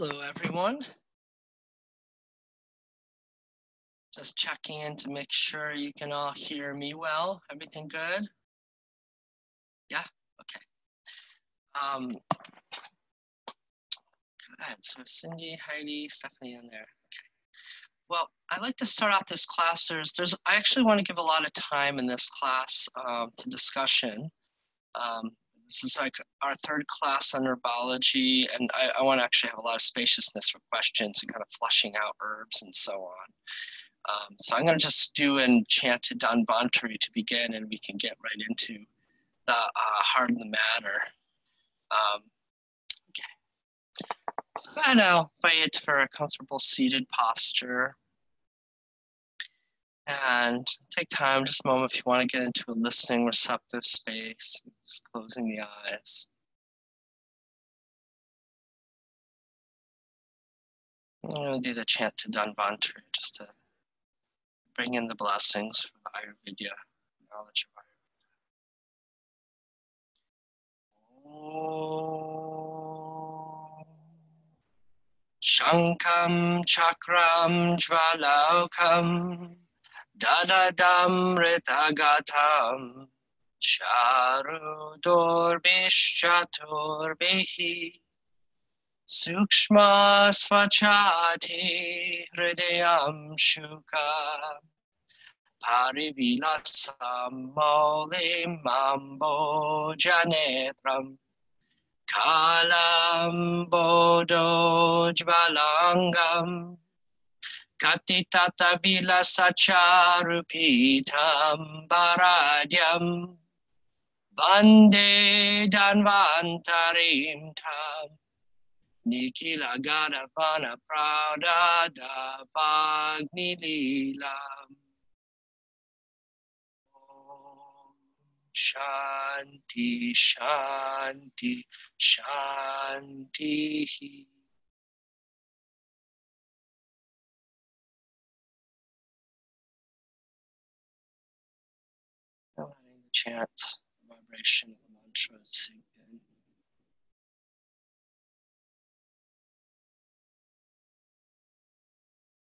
Hello, everyone. Just checking in to make sure you can all hear me well. Everything good? Yeah? Okay. Good. So Cindy, Heidi, Stephanie in there. Okay. Well, I'd like to start out this class. I actually want to give a lot of time in this class to discussion. This is like our third class on herbology, and I want to actually have a lot of spaciousness for questions and kind of flushing out herbs and so on. So I'm going to just do and chant to Dhanvantari to begin, and we can get right into the heart of the matter. Okay. So go ahead now, invite for a comfortable seated posture. And take time, just a moment if you want to get into a listening, receptive space, just closing the eyes. I'm going to do the chant to Dhanvantari just to bring in the blessings for the Ayurveda knowledge of Ayurveda. Shankam chakram jvalokam dadadam ritagatam charudorbishchaturbihi sukshma svachati hridayam shuka parivilasam maulim mambo janetram kalam bodo jvalangam katitata vilasacharupitam baradyam Vande Dhanvantarim tam Nikila Gadavana Pradada Vagni Lilam Shanti Shanti Shanti. Letting the chant, the vibration of the mantra sink in.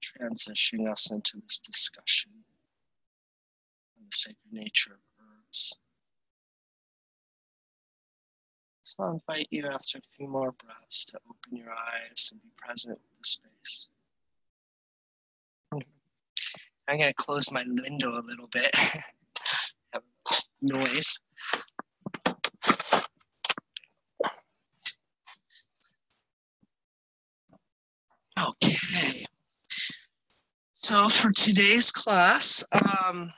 Transitioning us into this discussion on the sacred nature of herbs. So I'll invite you after a few more breaths to open your eyes and be present with the space. I'm going to close my window a little bit. Have noise. Okay. So for today's class, I'm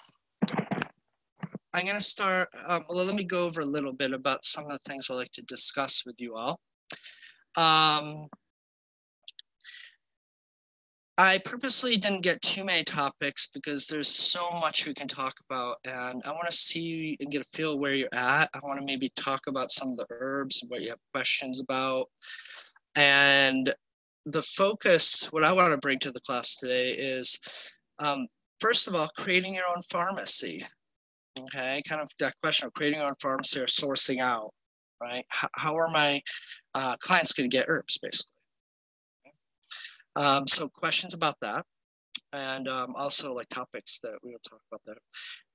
going to start, let me go over a little bit about some of the things I like to discuss with you all. I purposely didn't get too many topics because there's so much we can talk about, and I want to see and get a feel where you're at. I want to maybe talk about some of the herbs, what you have questions about. And the focus, what I want to bring to the class today is, first of all, creating your own pharmacy. Okay, kind of that question of creating your own pharmacy or sourcing out, right? How are my clients going to get herbs, basically? So questions about that, and also like topics that we will talk about there.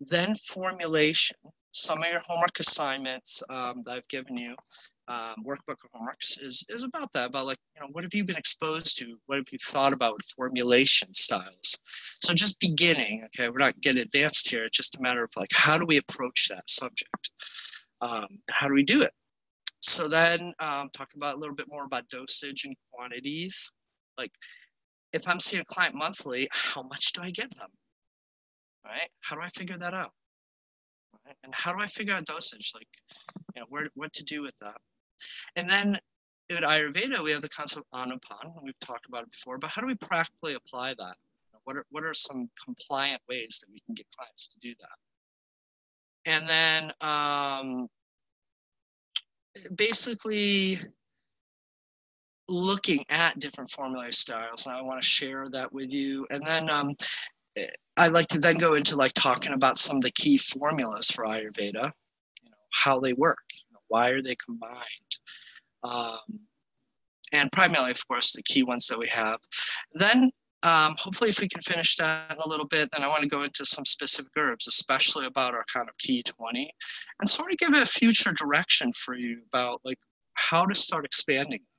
Then formulation. Some of your homework assignments that I've given you, workbook homeworks, is about that, about like, what have you been exposed to? What have you thought about with formulation styles? So just beginning, okay, we're not getting advanced here. It's just a matter of like, how do we approach that subject? How do we do it? So then talk about a little bit more about dosage and quantities. Like, if I'm seeing a client monthly, how much do I give them? Right? How do I figure that out? Right? And how do I figure out dosage? Like, what to do with that? And then in Ayurveda, we have the concept of Anapan. We've talked about it before, but how do we practically apply that? What are some compliant ways that we can get clients to do that? And then basically looking at different formulary styles, and I want to share that with you. And then I'd like to then go into like talking about some of the key formulas for Ayurveda, how they work, why are they combined, and primarily, of course, the key ones that we have. Then hopefully if we can finish that in a little bit, then I want to go into some specific herbs, especially about our kind of key 20, and sort of give a future direction for you about like how to start expanding that.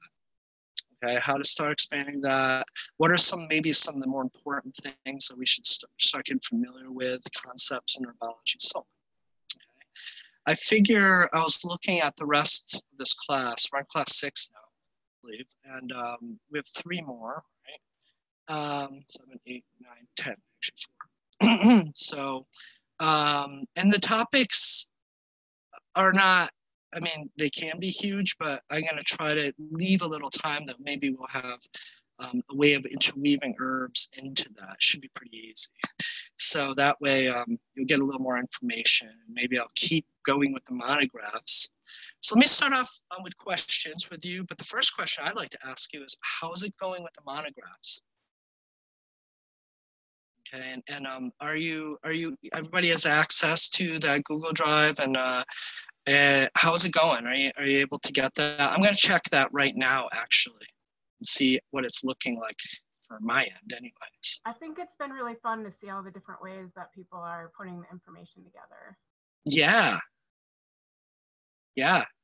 Okay, how to start expanding that. What are maybe some of the more important things that we should start getting familiar with, concepts in herbology, so on. I figure I was looking at the rest of this class. We're in class 6 now, I believe, and we have 3 more, right? 7, 8, 9, 10, actually 4. So, and the topics are not, I mean, they can be huge, but I'm going to try to leave a little time that maybe we'll have a way of interweaving herbs into that. Should be pretty easy. So that way you'll get a little more information. Maybe I'll keep going with the monographs. So let me start off with questions with you. But the first question I'd like to ask you is, how's it going with the monographs? Okay, and everybody has access to that Google Drive, and how's it going? Are you able to get that? I'm going to check that right now, actually, and see what it's looking like for my end anyways. I think it's been really fun to see all the different ways that people are putting the information together. Yeah.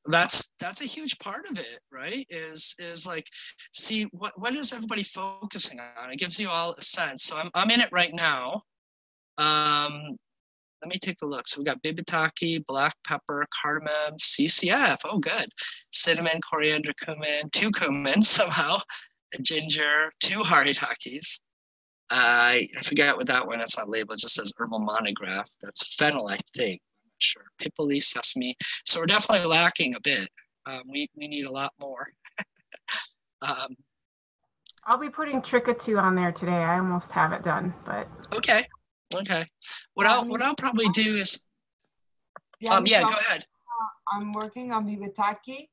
That's a huge part of it, right? Is like, see what is everybody focusing on? It gives you all a sense. So I'm in it right now. Let me take a look. So we got bibitake, black pepper, cardamom, CCF. Oh, good. Cinnamon, coriander, cumin, 2 cumins somehow, ginger, 2 haritakis. I forget what that one is on label. It just says herbal monograph. That's fennel, I think. I'm not sure. Pipoli, sesame. So we're definitely lacking a bit. We need a lot more. I'll be putting Chikitsa on there today. I almost have it done, but okay. What I'll probably do is go ahead. I'm working on bibitake.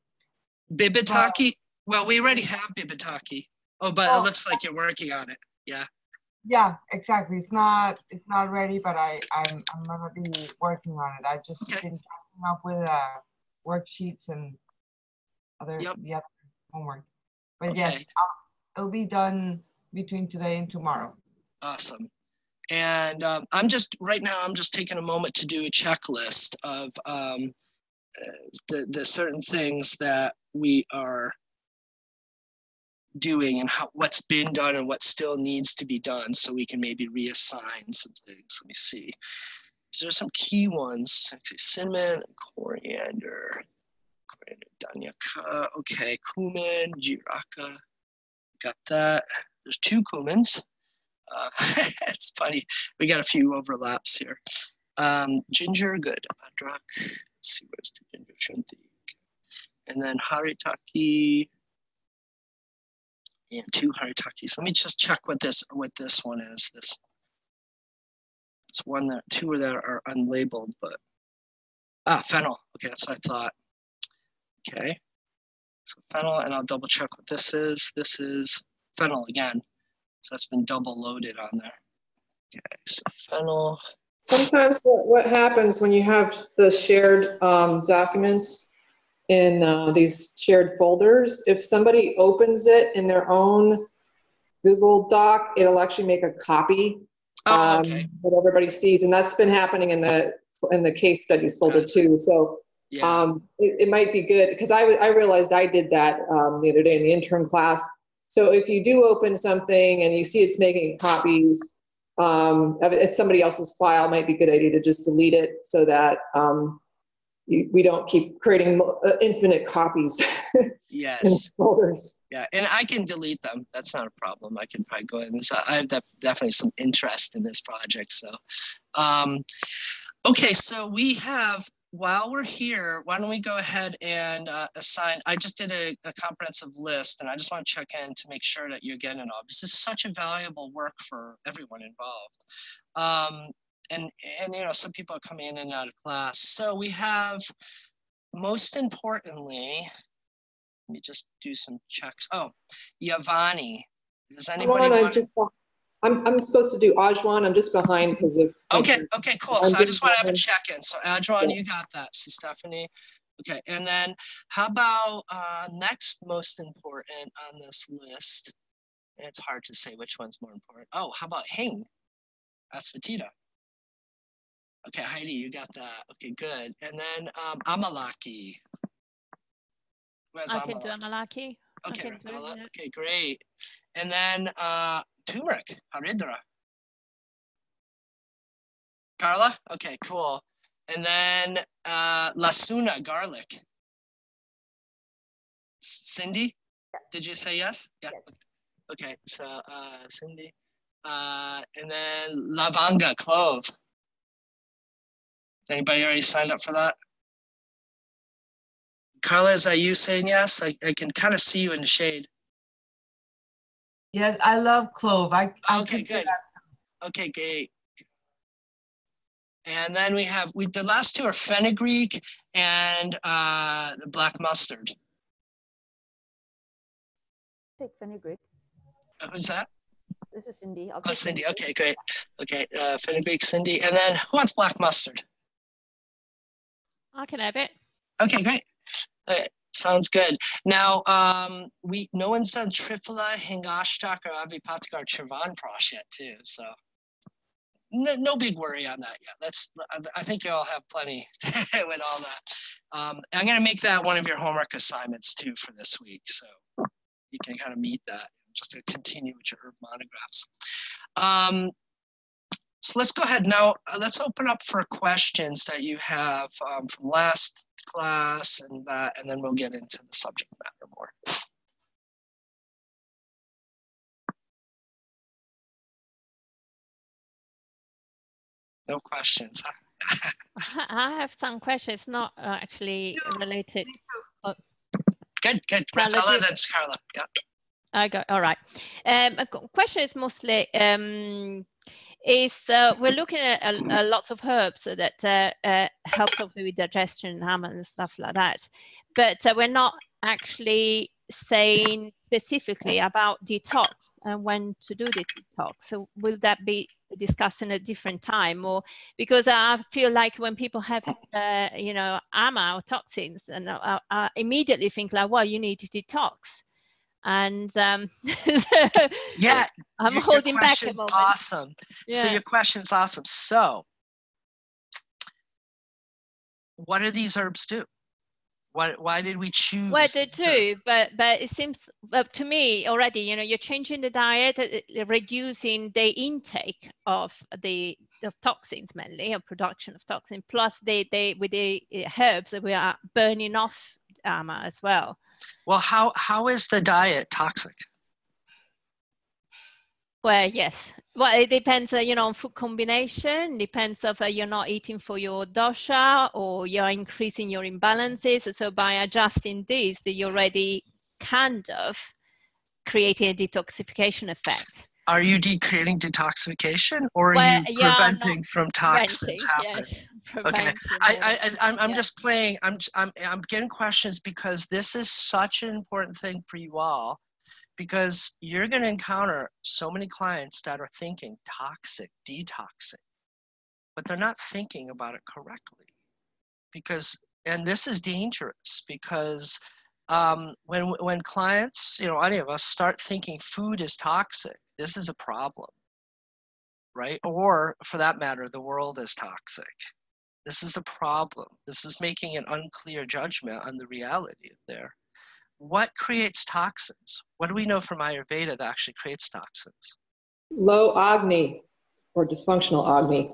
Bibitake? Well, we already have bibitake. Oh, but it looks like you're working on it. Yeah. Yeah, exactly. It's not ready, but I'm gonna be working on it. I've just been catching up with worksheets and the other homework. But yes, it'll be done between today and tomorrow. Awesome. And I'm just taking a moment to do a checklist of the certain things that we are doing and what's been done and what still needs to be done, so we can maybe reassign some things. Let me see. There's some key ones. Actually, cinnamon, coriander, danyaka. Okay, cumin, jiraka. Got that. There's 2 cumins. It's funny. We got a few overlaps here. Ginger, good. Adrak. Let's see, where's the ginger? Shanti. And then haritaki. Yeah, 2 haritakis. Let me just check what this one is. It's one that 2 that are unlabeled, but fennel. Okay, that's what I thought. Okay, so fennel, and I'll double check what this is. This is fennel again. So that's been double loaded on there. Okay, so fennel. Sometimes what happens when you have the shared documents in these shared folders, if somebody opens it in their own Google Doc, it'll actually make a copy that everybody sees, and that's been happening in the case studies folder too. So it might be good, because I realized I did that the other day in the intern class. So if you do open something and you see it's making a copy, it's somebody else's file, it might be a good idea to just delete it so that we don't keep creating infinite copies. Yes. In folders. Yeah, and I can delete them. That's not a problem. I can probably go in. So I have definitely some interest in this project. So, okay, so we have, while we're here, why don't we go ahead and assign, I just did a comprehensive list, and I just want to check in to make sure that you're getting it all. This is such a valuable work for everyone involved. And you know, some people are coming in and out of class. So we have, most importantly, let me just do some checks. Oh, Yavani. Does anybody want I'm supposed to do Ajwan. I'm just behind because of. Okay, cool. So I just want to have a check-in. So Ajwan, you got that. So Stephanie, Okay, and then how about next most important on this list? It's hard to say which one's more important. Oh, how about hing? Asafoetida. Okay, Heidi, you got that. Okay, good. And then amalaki. Where's I can do amalaki. Okay, Rakala. Yeah. Okay, great. And then turmeric, haridra. Carla? Okay, cool. And then lasuna, garlic. Cindy? Did you say yes? Yeah. Yes. Okay, so Cindy. And then lavanga, clove. Anybody already signed up for that? Carla, is that you saying yes? I can kind of see you in the shade. Yes, I love clove. Okay, good. Okay, great. And then we have, the last two are fenugreek and the black mustard. Take fenugreek. Who's that? This is Cindy. Oh, Cindy. Okay, great. Okay, fenugreek, Cindy. And then who wants black mustard? I can have it. Okay, great. Okay, sounds good. Now, no one's done Triphala, Hingashtak, or Avipataka, or Chirvanprash yet, too. So no big worry on that yet. I think you all have plenty with all that. I'm going to make that one of your homework assignments, too, for this week. So you can kind of meet that just to continue with your herb monographs. So let's go ahead now. Let's open up for questions that you have from last class and then we'll get into the subject matter more. No questions, huh? I have some questions, not actually related. Oh. Good. Carla, then Carla. Yeah. I got all right. A question is mostly we're looking at a lots of herbs that helps with digestion, hammer and stuff like that, but we're not actually saying specifically about detox and when to do the detox. So will that be discussed in a different time? Or because I feel like when people have AMA or toxins, and I immediately think like, well, you need to detox. And yeah, I'm holding back a moment. Awesome. Yeah. So your question's awesome. So what do these herbs do? Why did we choose? Well, they do, but it seems to me already, you're changing the diet, reducing the intake of toxins mainly, or production of toxin. Plus, they with the herbs, we are burning off AMA as well. Well, how is the diet toxic? Well, yes. Well, it depends, on food combination. Depends if you're not eating for your dosha or you're increasing your imbalances. So by adjusting this, you're already kind of creating a detoxification effect. Are you creating detoxification, or are you preventing from toxins happening? Yes, okay, I'm just playing. I'm getting questions because this is such an important thing for you all. Because you're going to encounter so many clients that are thinking toxic, detoxing, but they're not thinking about it correctly. And this is dangerous because when clients, any of us start thinking food is toxic, this is a problem, right? Or for that matter, the world is toxic. This is a problem. This is making an unclear judgment on the reality there. What creates toxins? What do we know from Ayurveda that actually creates toxins? Low Agni or dysfunctional Agni.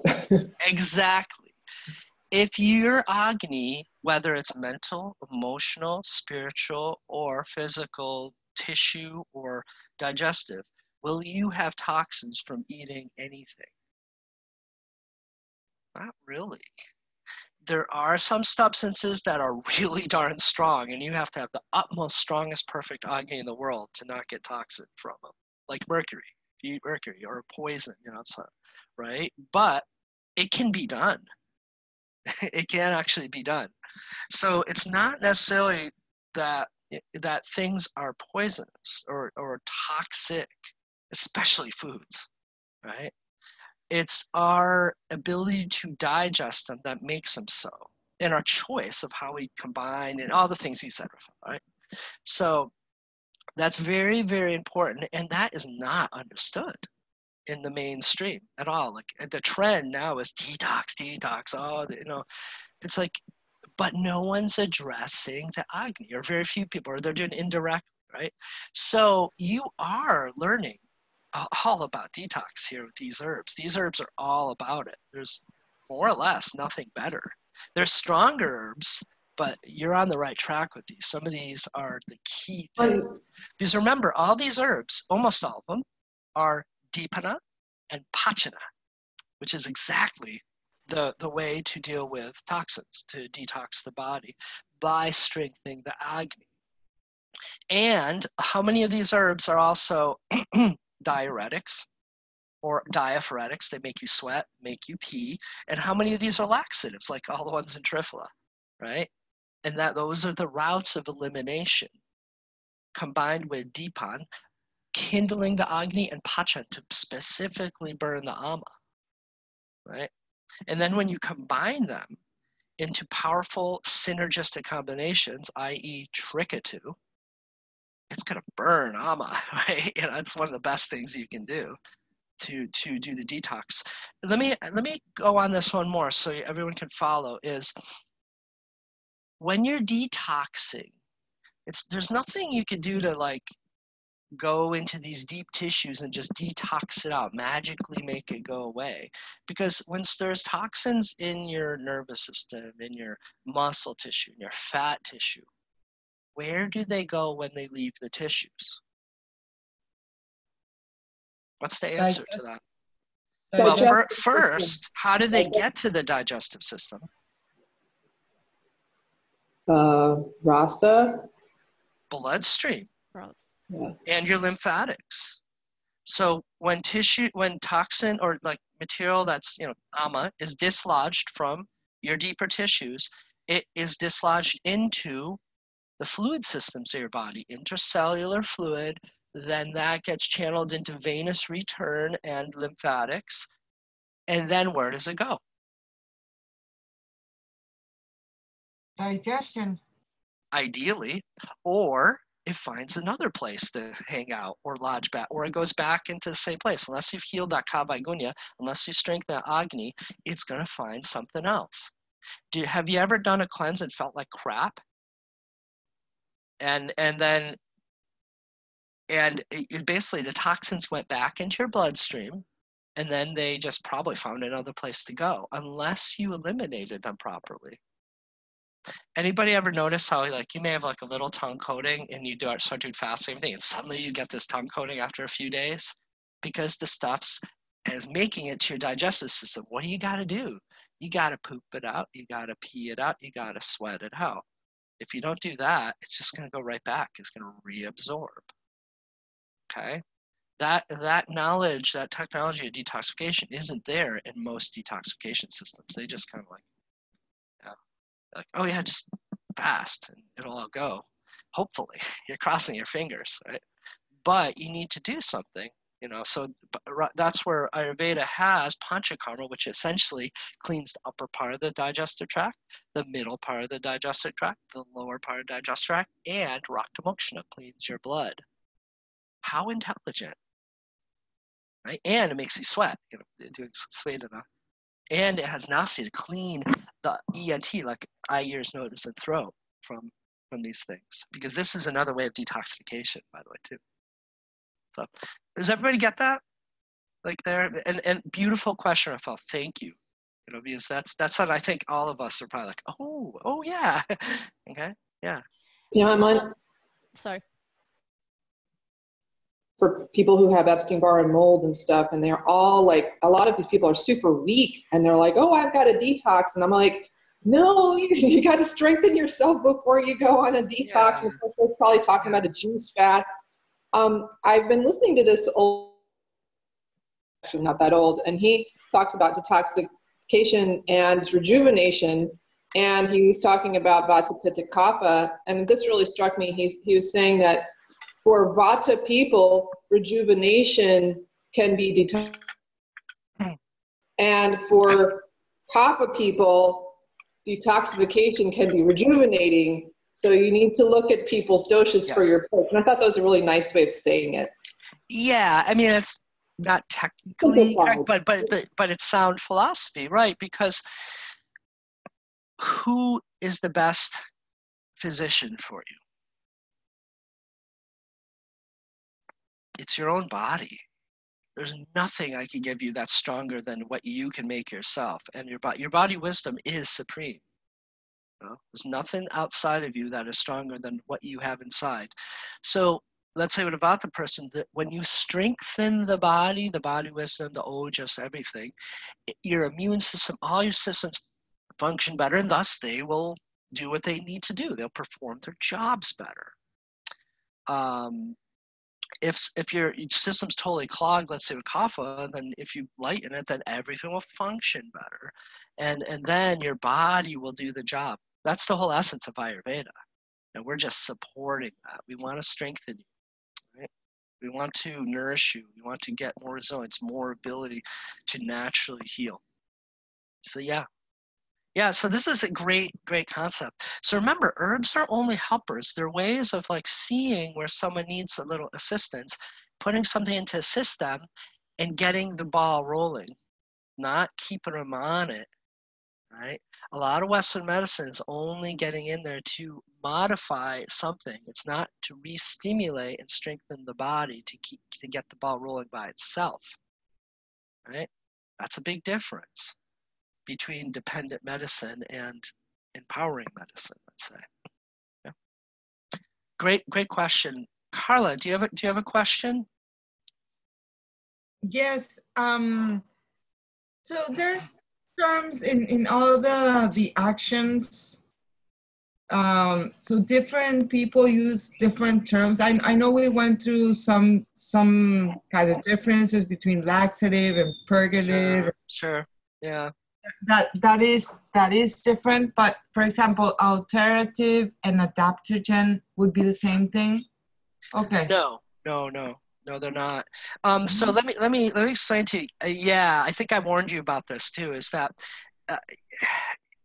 Exactly. If your Agni, whether it's mental, emotional, spiritual, or physical, tissue, or digestive, will you have toxins from eating anything? Not really. There are some substances that are really darn strong, and you have to have the utmost, strongest, perfect Agni in the world to not get toxic from them, like mercury. If you eat mercury or poison, right? But it can be done. It can actually be done. So it's not necessarily that things are poisonous or toxic, especially foods, right? It's our ability to digest them that makes them so. in our choice of how we combine and all the things he said, right? So that's very, very important. And that is not understood in the mainstream at all. Like the trend now is detox, detox. Oh, you know, it's like, but no one's addressing the Agni, or very few people, or they're doing indirectly, right? So you are learning all about detox here with these herbs. These herbs are all about it. There's more or less nothing better. They're stronger herbs, but you're on the right track with these. Some of these are the key thing. Because remember, all these herbs, almost all of them, are Dipana and Pachana, which is exactly the way to deal with toxins, to detox the body by strengthening the Agni. And how many of these herbs are also diuretics or diaphoretics? They make you sweat, make you pee. And how many of these are laxatives, like all the ones in Triphala, right? And that those are the routes of elimination combined with Dipan, kindling the Agni and Pachan to specifically burn the Ama, right? And then when you combine them into powerful synergistic combinations, i.e. Trikatu, it's going to burn Ama, right? You know, it's one of the best things you can do to do the detox. Let me go on this one more so everyone can follow. Is when you're detoxing, there's nothing you can do to like go into these deep tissues and just detox it out, magically make it go away. Because once there's toxins in your nervous system, in your muscle tissue, in your fat tissue, where do they go when they leave the tissues? What's the answer to that? Well, first, how do they get to the digestive system? Rasa. Bloodstream. Yeah. And your lymphatics. So when toxin or like material that's, you know, Ama is dislodged from your deeper tissues, it is dislodged into the fluid systems of your body, intracellular fluid, then that gets channeled into venous return and lymphatics. And then where does it go? Digestion. Ideally, or it finds another place to hang out or lodge back, or it goes back into the same place. Unless you've healed that Kavaigunya, unless you strengthen that Agni, it's going to find something else. Have you ever done a cleanse and felt like crap? And basically the toxins went back into your bloodstream, and then they just probably found another place to go, unless you eliminated them properly. Anybody ever notice how like you may have like a little tongue coating and you start doing fasting and everything, and suddenly you get this tongue coating after a few days? Because the stuff's is making it to your digestive system. What do you got to do? You got to poop it out. You got to pee it out. You got to sweat it out. If you don't do that, it's just going to go right back. It's going to reabsorb. Okay? That knowledge, that technology of detoxification isn't there in most detoxification systems. They just kind of like, oh yeah, just fast and it'll all go. Hopefully, you're crossing your fingers, right? But you need to do something, you know. So that's where Ayurveda has Panchakarma, which essentially cleans the upper part of the digestive tract, the middle part of the digestive tract, the lower part of the digestive tract, and Rakta Mokshana cleans your blood. How intelligent, right? And it makes you sweat, you know, doing Svedana. And it has Nasi to clean the ENT, like eye, ears, nose, and throat from these things. Because this is another way of detoxification, by the way, too. So does everybody get that? Like there, and beautiful question, Rafael. Thank you. You know, because that's what I think all of us are probably like, oh yeah. Okay, yeah. You know, I'm on. Sorry. For people who have Epstein-Barr and mold and stuff, and they're all like, a lot of these people are super weak, and they're like, oh, I've got a detox, and I'm like, no, you got to strengthen yourself before you go on a detox. Yeah. And we're probably talking about a juice fast. I've been listening to this old, actually not that old, and he talks about detoxification and rejuvenation, and he was talking about Vata Pitta Kapha, and this really struck me. He was saying that for Vata people, rejuvenation can be detox. And for Kapha people, detoxification can be rejuvenating. So you need to look at people's doshas for your approach. And I thought that was a really nice way of saying it. Yeah, I mean, it's not technically correct, but it's sound philosophy, right? Because who is the best physician for you? It's your own body. There's nothing I can give you that's stronger than what you can make yourself. And your body wisdom is supreme. You know? There's nothing outside of you that is stronger than what you have inside. So let's say what about the person that when you strengthen the body wisdom, the ojas, everything, your immune system, all your systems function better, and thus they will do what they need to do. They'll perform their jobs better. If your system's totally clogged, let's say with kapha, then if you lighten it, then everything will function better. And then your body will do the job. That's the whole essence of Ayurveda. And we're just supporting that. We want to strengthen you, right? We want to nourish you. We want to get more resilience, more ability to naturally heal. So yeah, so this is a great concept. So remember, herbs are only helpers. They're ways of like seeing where someone needs a little assistance, putting something in to assist them, and getting the ball rolling, not keeping them on it, right? A lot of Western medicine is only getting in there to modify something. It's not to re-stimulate and strengthen the body to get the ball rolling by itself, right? That's a big difference between dependent medicine and empowering medicine, let's say. Yeah. Great question. Carla, do you have a question? Yes. So there's terms in all the actions. So different people use different terms. I know we went through some kind of differences between laxative and purgative. Sure. Yeah. That is different, but for example, alternative and adaptogen would be the same thing. Okay. No, they're not. So let me explain to you. Yeah, I think I warned you about this too. Is that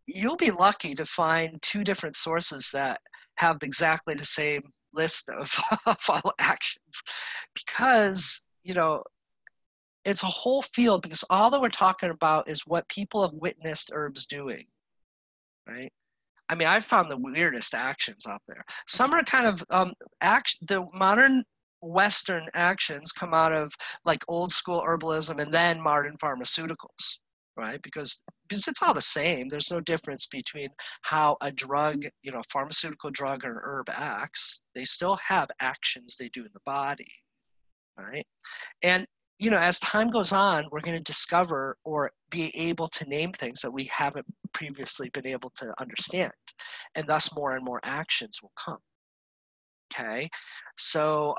you'll be lucky to find two different sources that have exactly the same list of follow actions, because it's a whole field, because all that we're talking about is what people have witnessed herbs doing, right? I mean, I've found the weirdest actions out there. Some are kind of the modern Western actions come out of like old school herbalism and then modern pharmaceuticals, right? Because it's all the same. There's no difference between how a drug, pharmaceutical drug or an herb acts. They still have actions they do in the body, right? And as time goes on, we're going to discover or be able to name things that we haven't previously been able to understand. And thus more and more actions will come. Okay. So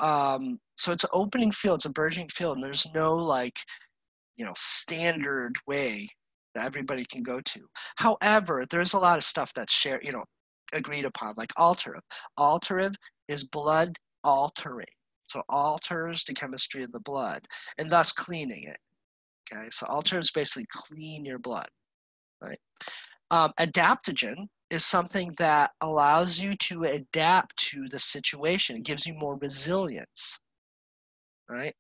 it's an opening field, it's a burgeoning field, and there's no standard way that everybody can go to. However, there's a lot of stuff that's shared, agreed upon, like alterative. Alterative is blood altering. So alters the chemistry of the blood, and thus cleaning it. Okay, so alter is basically clean your blood, right? Adaptogen is something that allows you to adapt to the situation. It gives you more resilience, right?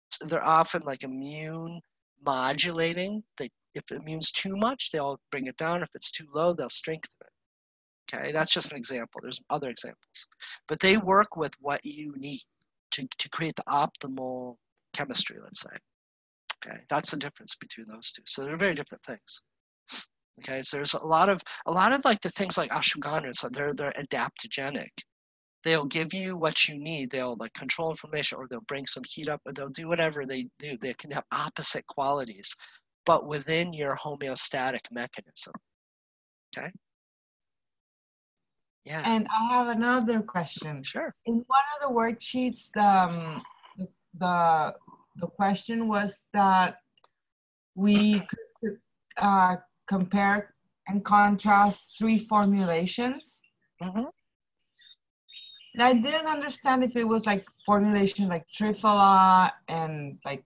So they're often like immune modulating. If immune's too much, they'll bring it down. If it's too low, they'll strengthen it. Okay, that's just an example. There's other examples, but they work with what you need to create the optimal chemistry, let's say. Okay, that's the difference between those two. So they're very different things. Okay, so there's a lot of like the things like ashwagandha, so they're adaptogenic. They'll give you what you need. They'll like control inflammation, or they'll bring some heat up, or they'll do whatever they do. They can have opposite qualities, but within your homeostatic mechanism. Okay. Yeah. And I have another question. Sure. In one of the worksheets, the question was that we could compare and contrast 3 formulations. Mm-hmm. And I didn't understand if it was like formulation like Triphala and like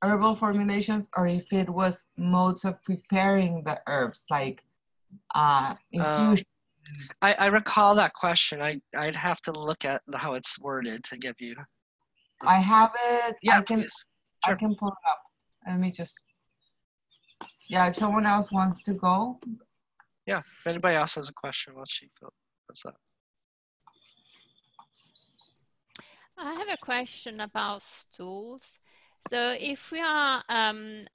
herbal formulations, or if it was modes of preparing the herbs, like infusion. I recall that question. I'd have to look at how it's worded to give you. I have it. Yeah, I can. please. Sure. I can pull it up. Let me just. Yeah, if someone else wants to go. Yeah, if anybody else has a question, what's that? I have a question about stools. So if we are, when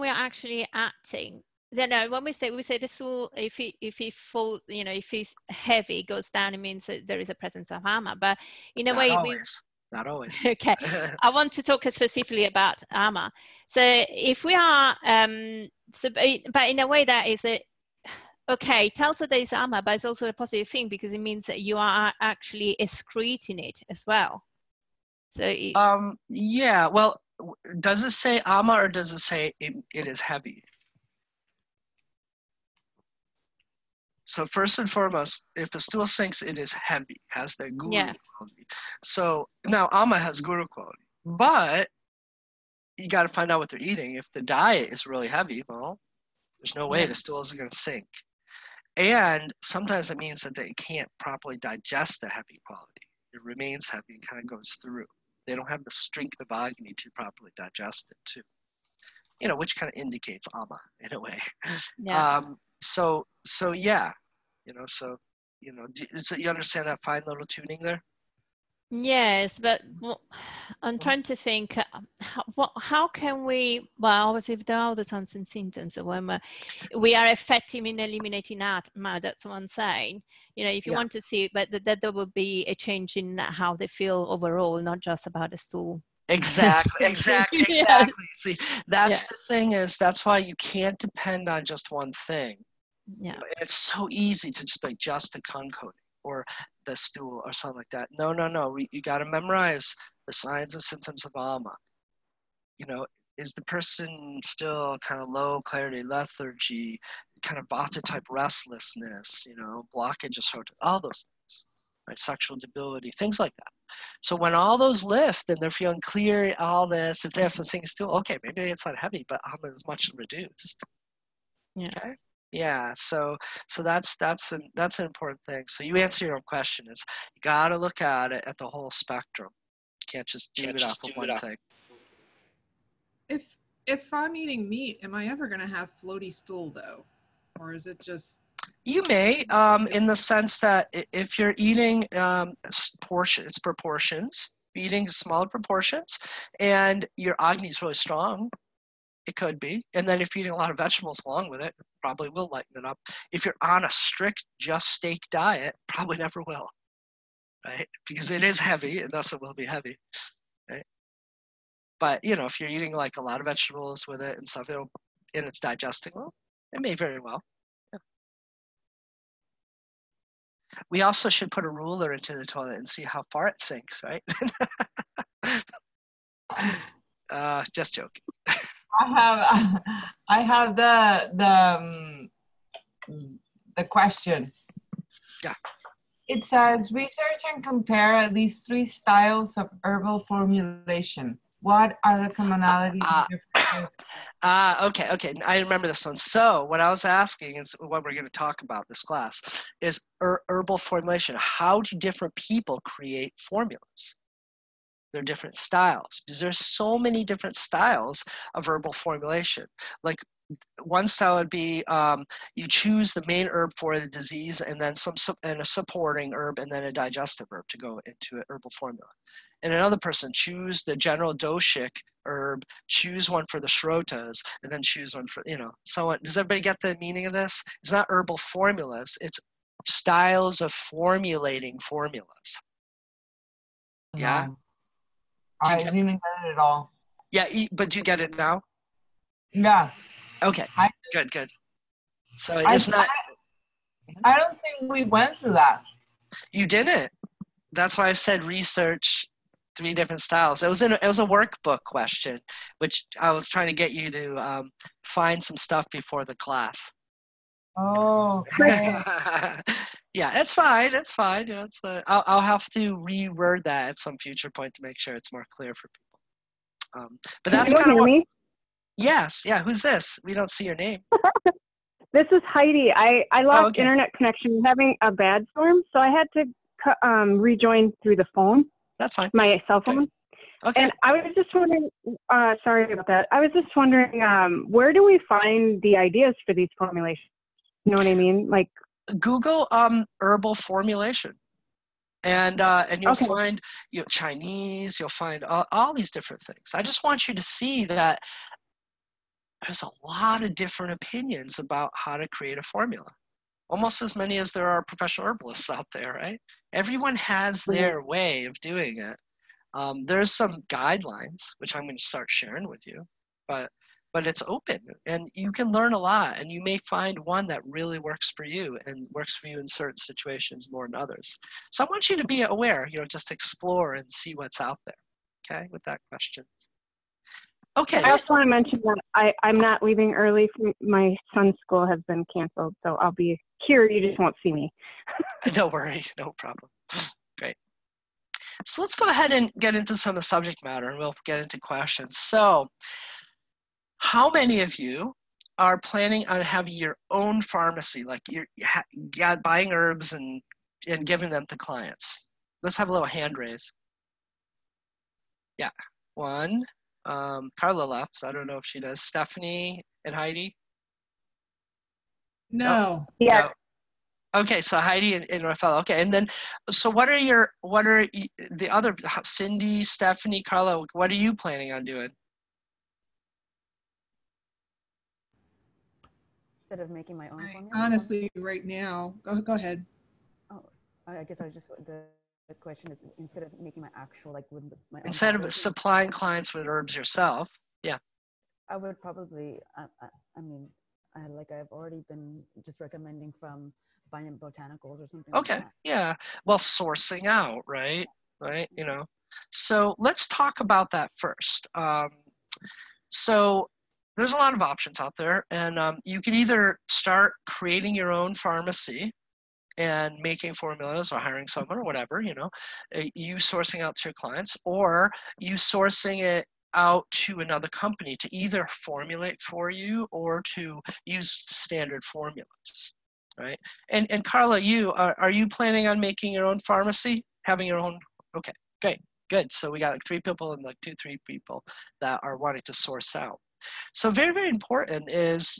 we are actually acting, then when we say the stool, if it falls, if it's heavy, it goes down, it means that there is a presence of armor. But in a way, not always. Okay, I want to talk specifically about armor. So if we are, but in a way that is okay, it tells that there is armor, but it's also a positive thing because it means that you are actually excreting it as well. So yeah, well, does it say armor or does it say it is heavy? So first and foremost, if a stool sinks, it is heavy, has the guru quality. So now ama has guru quality, but you got to find out what they're eating. If the diet is really heavy, well, there's no way the stools are going to sink. And sometimes it means that they can't properly digest the heavy quality. It remains heavy and kind of goes through. They don't have the strength of agni to properly digest it too. Which kind of indicates ama in a way. Yeah. So yeah, so you understand that fine little tuning there? Yes, but I'm trying to think, how can we, well, obviously if there are the signs and symptoms of when we are effective in eliminating asthma, that's what I'm saying. If you want to see, but that there will be a change in how they feel overall, not just about the stool. Exactly. See, that's the thing is, that's why you can't depend on just one thing. Yeah. It's so easy to just like just the con coating or the stool or something like that. No. You got to memorize the signs and symptoms of ama. Is the person still kind of low clarity, lethargy, kind of vata type restlessness, blockage of sort of all those things, right? Sexual debility, things like that. So when all those lift and they're feeling clear, all this, if they have some things still, okay, maybe it's not heavy, but ama is much reduced. Yeah. Okay. Yeah, so that's an important thing. So you answer your own question. Is you got to look at it at the whole spectrum. You can't just do it off of one thing. If I'm eating meat, am I ever going to have floaty stool though, or is it just? You may, in the sense that if you're eating it's proportions. Eating smaller proportions, and your agni is really strong. It could be. And then if you're eating a lot of vegetables along with it, probably will lighten it up. If you're on a strict just steak diet, probably never will, right? Because it is heavy, and thus it will be heavy, right? But, if you're eating like a lot of vegetables with it and stuff, and it's digesting well, it may very well. Yeah. We also should put a ruler into the toilet and see how far it sinks, right? Just joking. I have the question. Yeah. It says research and compare at least 3 styles of herbal formulation. What are the commonalities and differences? Okay. I remember this one. So what I was asking is what we're going to talk about this class is herbal formulation. How do different people create formulas? There are different styles because there's so many different styles of herbal formulation. Like one style would be you choose the main herb for the disease and then a supporting herb and then a digestive herb to go into an herbal formula. And another person choose the general doshic herb, choose one for the shrotas, and then choose one for, so on. Does everybody get the meaning of this? It's not herbal formulas, it's styles of formulating formulas. Yeah? No. I didn't get it at all. Yeah, but do you get it now? Yeah. Okay, good. So it's not. I don't think we went through that. You didn't. That's why I said research 3 different styles. It was a workbook question, which I was trying to get you to find some stuff before the class. Oh, okay. Yeah, it's fine. It's fine. I'll have to reword that at some future point to make sure it's more clear for people. But that's kind of what. Me? Yes. Yeah. Who's this? We don't see your name. This is Heidi. I lost okay. internet connection. I'm having a bad storm, so I had to rejoin through the phone, That's fine. my cell phone. Okay. And I was just wondering, sorry about that. I was just wondering, where do we find the ideas for these formulations? You know what I mean? Like Google herbal formulation. And you'll Okay. find Chinese, you'll find all these different things. I just want you to see that there's a lot of different opinions about how to create a formula. Almost as many as there are professional herbalists out there, right? Everyone has their way of doing it. There's some guidelines, which I'm going to start sharing with you, but it's open and you can learn a lot, and you may find one that really works for you and works for you in certain situations more than others. So I want you to be aware, just explore and see what's out there, okay, with that question. Okay. I also want to mention that I'm not leaving early. My son's school has been canceled, so I'll be here. You just won't see me. No worry, no problem. Great. So let's go ahead and get into some of the subject matter, and we'll get into questions. So how many of you are planning on having your own pharmacy, like you're buying herbs and giving them to clients? Let's have a little hand raise. Yeah, one. Carla left, so I don't know if she does. Stephanie and Heidi? No. Yeah. No. Okay, so Heidi and Rafael. Okay, and then, so what are the other, Cindy, Stephanie, Carla, what are you planning on doing? Instead of making my own formula? Honestly, right now, go ahead. Oh, I guess I was just, the question is, instead of making my actual, like with my own Instead of formula, supplying clients with herbs yourself, yeah. I would probably, I mean, I've already been just recommending from buying botanicals or something like Okay, that. yeah. Well, sourcing out, right? So let's talk about that first. So there's a lot of options out there, and you can either start creating your own pharmacy and making formulas or hiring someone or whatever, you sourcing out to your clients, or you sourcing it out to another company to either formulate for you or to use standard formulas, right? And Carla, are you planning on making your own pharmacy, having your own? Okay, great, good. So we got like 3 people and like 2-3 people that are wanting to source out. So very, very important is,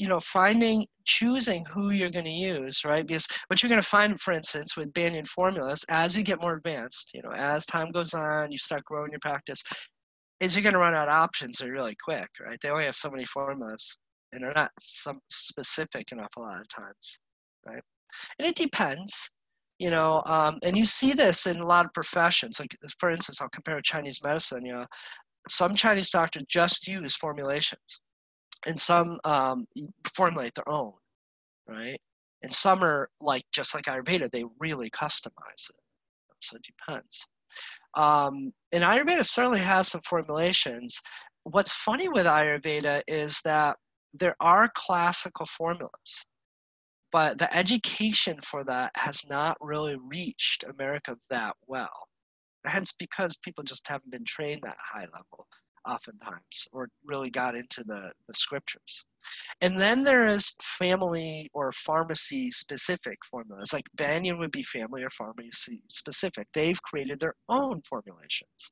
choosing who you're going to use, right? Because what you're going to find, for instance, with Banyan formulas, as you get more advanced, as time goes on, you start growing your practice, is you're going to run out of options really quick, right? They only have so many formulas, and they're not specific enough a lot of times, right? And it depends, and you see this in a lot of professions. Like, for instance, I'll compare Chinese medicine, some Chinese doctors just use formulations, and some formulate their own, right? And some are just like Ayurveda, they really customize it. So it depends. And Ayurveda certainly has some formulations. What's funny with Ayurveda is that there are classical formulas, but the education for that has not really reached America that well. Hence, because people just haven't been trained at high level oftentimes, or really got into the scriptures. And then there is family or pharmacy specific formulas, like Banyan would be family or pharmacy specific. They've created their own formulations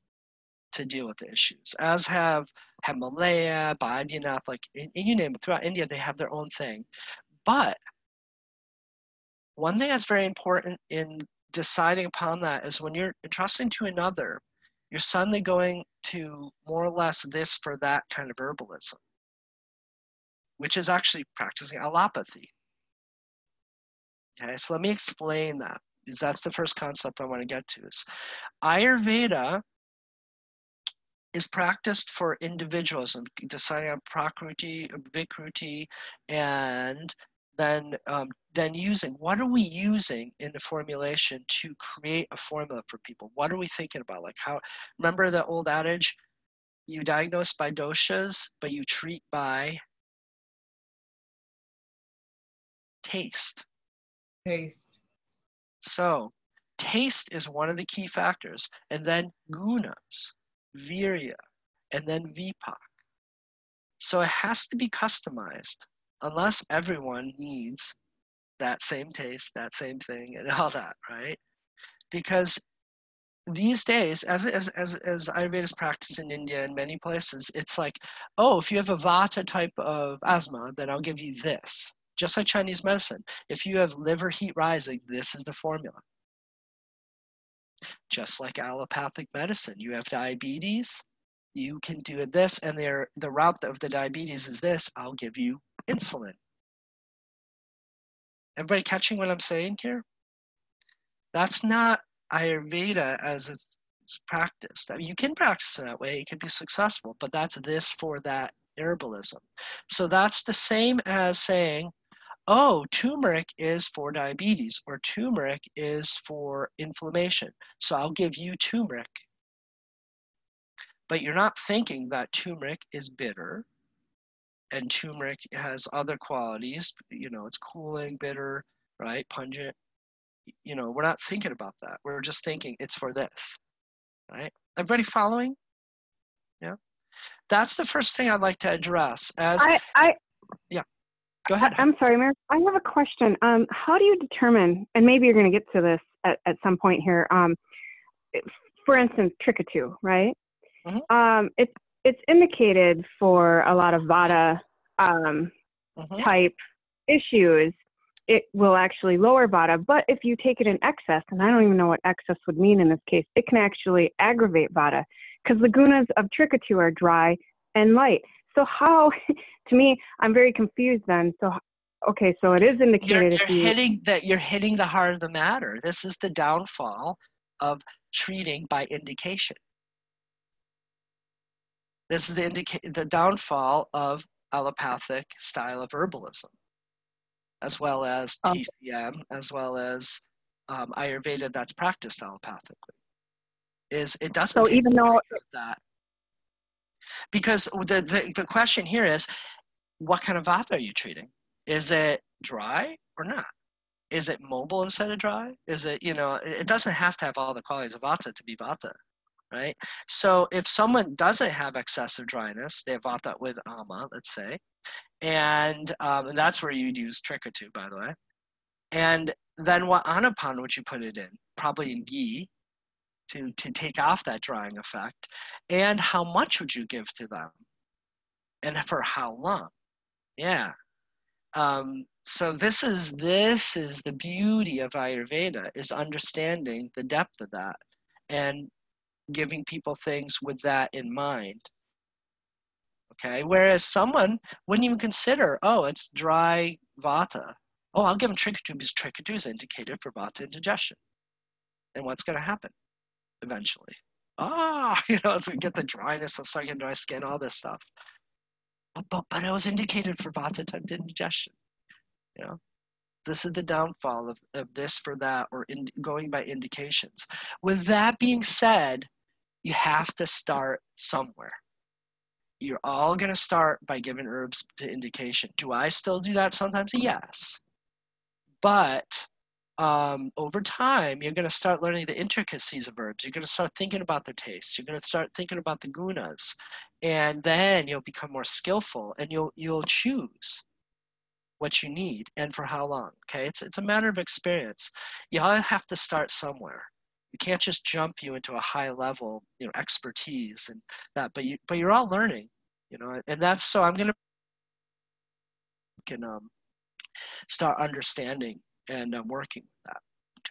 to deal with the issues, as have Himalaya, Baidyanath, and you name it, throughout India, they have their own thing. But one thing that's very important in deciding upon that is when you're entrusting to another, you're suddenly going to more or less this for that kind of herbalism, which is actually practicing allopathy. Okay, so let me explain that, because that's the first concept I want to get to. Is Ayurveda is practiced for individuals and deciding on prakruti, vikruti, and then using, what are we using in the formulation to create a formula for people? What are we thinking about? Like, how, remember the old adage, you diagnose by doshas, but you treat by taste. Taste. So taste is one of the key factors, and then gunas, virya, and then vipak. So it has to be customized unless everyone needs that same taste, that same thing, and all that, right? Because these days, as Ayurveda is practiced in India and many places, it's like, oh, if you have a Vata type of asthma, then I'll give you this. Just like Chinese medicine. If you have liver heat rising, this is the formula. Just like allopathic medicine. You have diabetes, you can do this, and the route of the diabetes is this, I'll give you insulin. Everybody catching what I'm saying here? That's not Ayurveda as it's practiced. I mean, you can practice it that way, you can be successful, but that's this for that herbalism. So that's the same as saying, oh, turmeric is for diabetes, or turmeric is for inflammation, so I'll give you turmeric. But you're not thinking that turmeric is bitter, and turmeric has other qualities, you know, it's cooling, bitter, right, pungent. You know, we're not thinking about that. We're just thinking it's for this, right? Everybody following? Yeah. That's the first thing I'd like to address as, yeah, go ahead. I'm sorry, Mary. I have a question. How do you determine, and maybe you're going to get to this at some point here, for instance, Trikatu, right? Mm-hmm. It's indicated for a lot of Vata type issues. It will actually lower Vata, but if you take it in excess, and I don't even know what excess would mean in this case, it can actually aggravate Vata, because the gunas of Trikatu are dry and light. So how, to me, I'm very confused then. So, okay, so it is indicated you're hitting the heart of the matter. This is the downfall of treating by indication. This is the downfall of allopathic style of herbalism, as well as TCM, as well as Ayurveda that's practiced allopathically. It doesn't take even though that. Because the question here is, what kind of Vata are you treating? Is it dry or not? Is it mobile instead of dry? Is it, you know, it doesn't have to have all the qualities of Vata to be Vata, right? So if someone doesn't have excessive dryness, they have Vata with Ama, let's say, and that's where you'd use Trikatu, by the way. And then what Anapan would you put it in? Probably in ghee to take off that drying effect. And how much would you give to them? And for how long? Yeah. So this is the beauty of Ayurveda, is understanding the depth of that and giving people things with that in mind. Okay, whereas someone wouldn't even consider, oh, it's dry Vata. Oh, I'll give them Trikatu because Trikatu is indicated for Vata indigestion. And what's going to happen eventually? You know, it's going to get the dryness, it'll start getting dry skin, all this stuff. But it was indicated for Vata type indigestion. You know, this is the downfall of this for that, or going by indications. With that being said, you have to start somewhere. You're all going to start by giving herbs to indication. Do I still do that sometimes? Yes. But over time, you're going to start learning the intricacies of herbs. You're going to start thinking about their tastes. You're going to start thinking about the gunas. And then you'll become more skillful, and you'll choose what you need and for how long. Okay, it's a matter of experience. You all have to start somewhere. You can't just jump you into a high level, you know, expertise and that. But you're all learning, you know, and that's so I'm gonna start understanding and working with that.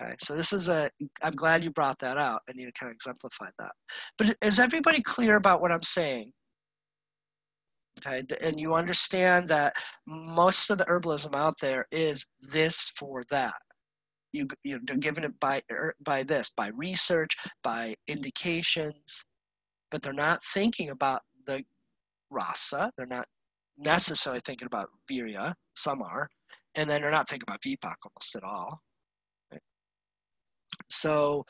Okay, so this is I'm glad you brought that out. I need to kind of exemplify that. But is everybody clear about what I'm saying? Okay, and you understand that most of the herbalism out there is this for that. You're given it by this, by research, by indications, but they're not thinking about the rasa. They're not necessarily thinking about virya. Some are, and then they're not thinking about vipak almost at all. Right? So,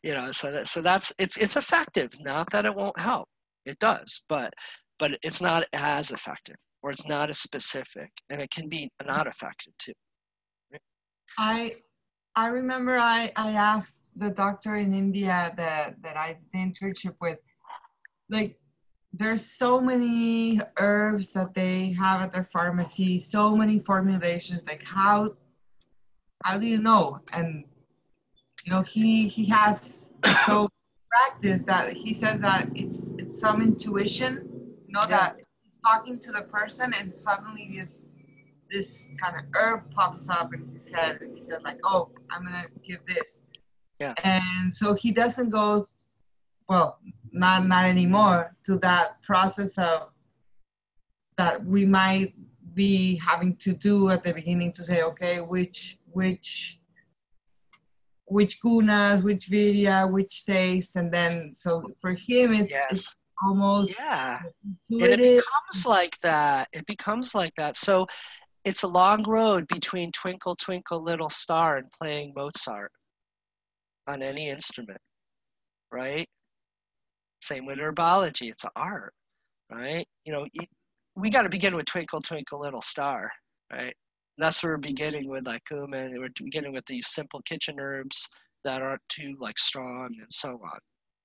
you know, so that's it's effective. Not that it won't help. It does, but it's not as effective, or it's not as specific, and it can be not effective too. I remember I asked the doctor in India that I did internship with, like, there's so many herbs that they have at their pharmacy, so many formulations. Like how do you know? And you know, he has so practice that he says that it's some intuition, you know, that he's talking to the person and suddenly this kind of herb pops up in his head and he said like, oh, I'm gonna give this. Yeah. And so he doesn't go, well, not anymore, to that process of that we might be having to do at the beginning to say, okay, which gunas, which vidya, which taste, and then so for him it's almost intuitive. And it becomes like that. It becomes like that. So it's a long road between Twinkle Twinkle Little Star and playing Mozart on any instrument, right? Same with herbology. It's an art, right? You know, we got to begin with Twinkle Twinkle Little Star, right? And that's where we're beginning with like cumin. We're beginning with these simple kitchen herbs that aren't too like strong and so on.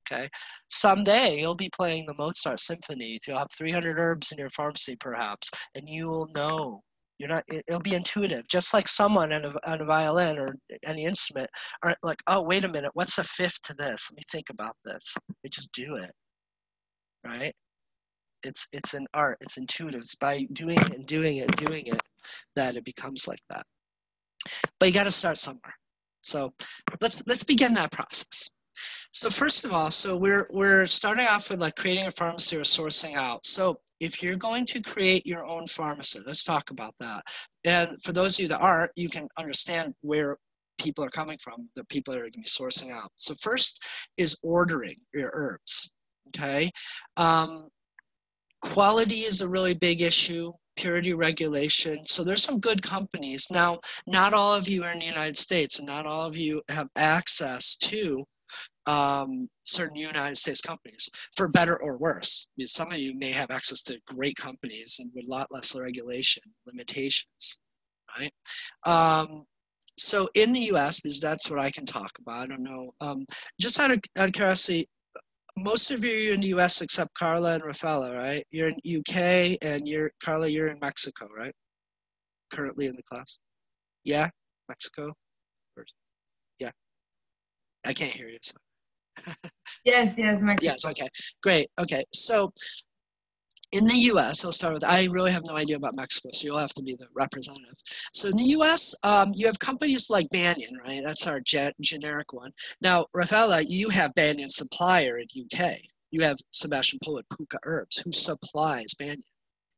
Okay. Someday you'll be playing the Mozart Symphony. You'll have 300 herbs in your pharmacy, perhaps, and you will know. It'll be intuitive, just like someone on a violin or any instrument are like, oh, wait a minute, what's a fifth to this? Let me think about this. They just do it, right? It's an art. It's intuitive. It's by doing it and doing it and doing it that it becomes like that. But you got to start somewhere. So let's begin that process. So first of all, so we're starting off with like creating a pharmacy or sourcing out. So if you're going to create your own pharmacy, let's talk about that. And for those of you that aren't, you can understand where people are coming from, the people that are going to be sourcing out. So first is ordering your herbs, okay? Quality is a really big issue, purity regulation. So there's some good companies. Now, not all of you are in the United States and not all of you have access to certain United States companies, for better or worse. Because some of you may have access to great companies and with a lot less regulation, limitations, right? So in the US, because that's what I can talk about, I don't know, just out of curiosity, most of you are in the US except Carla and Rafaela, right? You're in UK and Carla, you're in Mexico, right? Currently in the class? Yeah? Mexico? Yeah. I can't hear you. So. Yes, Mexico. Yes, okay, great. Okay, so in the US, I'll start with, I really have no idea about Mexico, so you'll have to be the representative. So in the US, you have companies like Banyan, right? That's our generic one. Now, Rafaela, you have Banyan supplier in UK. You have Sebastian Pohl at Puka Herbs, who supplies Banyan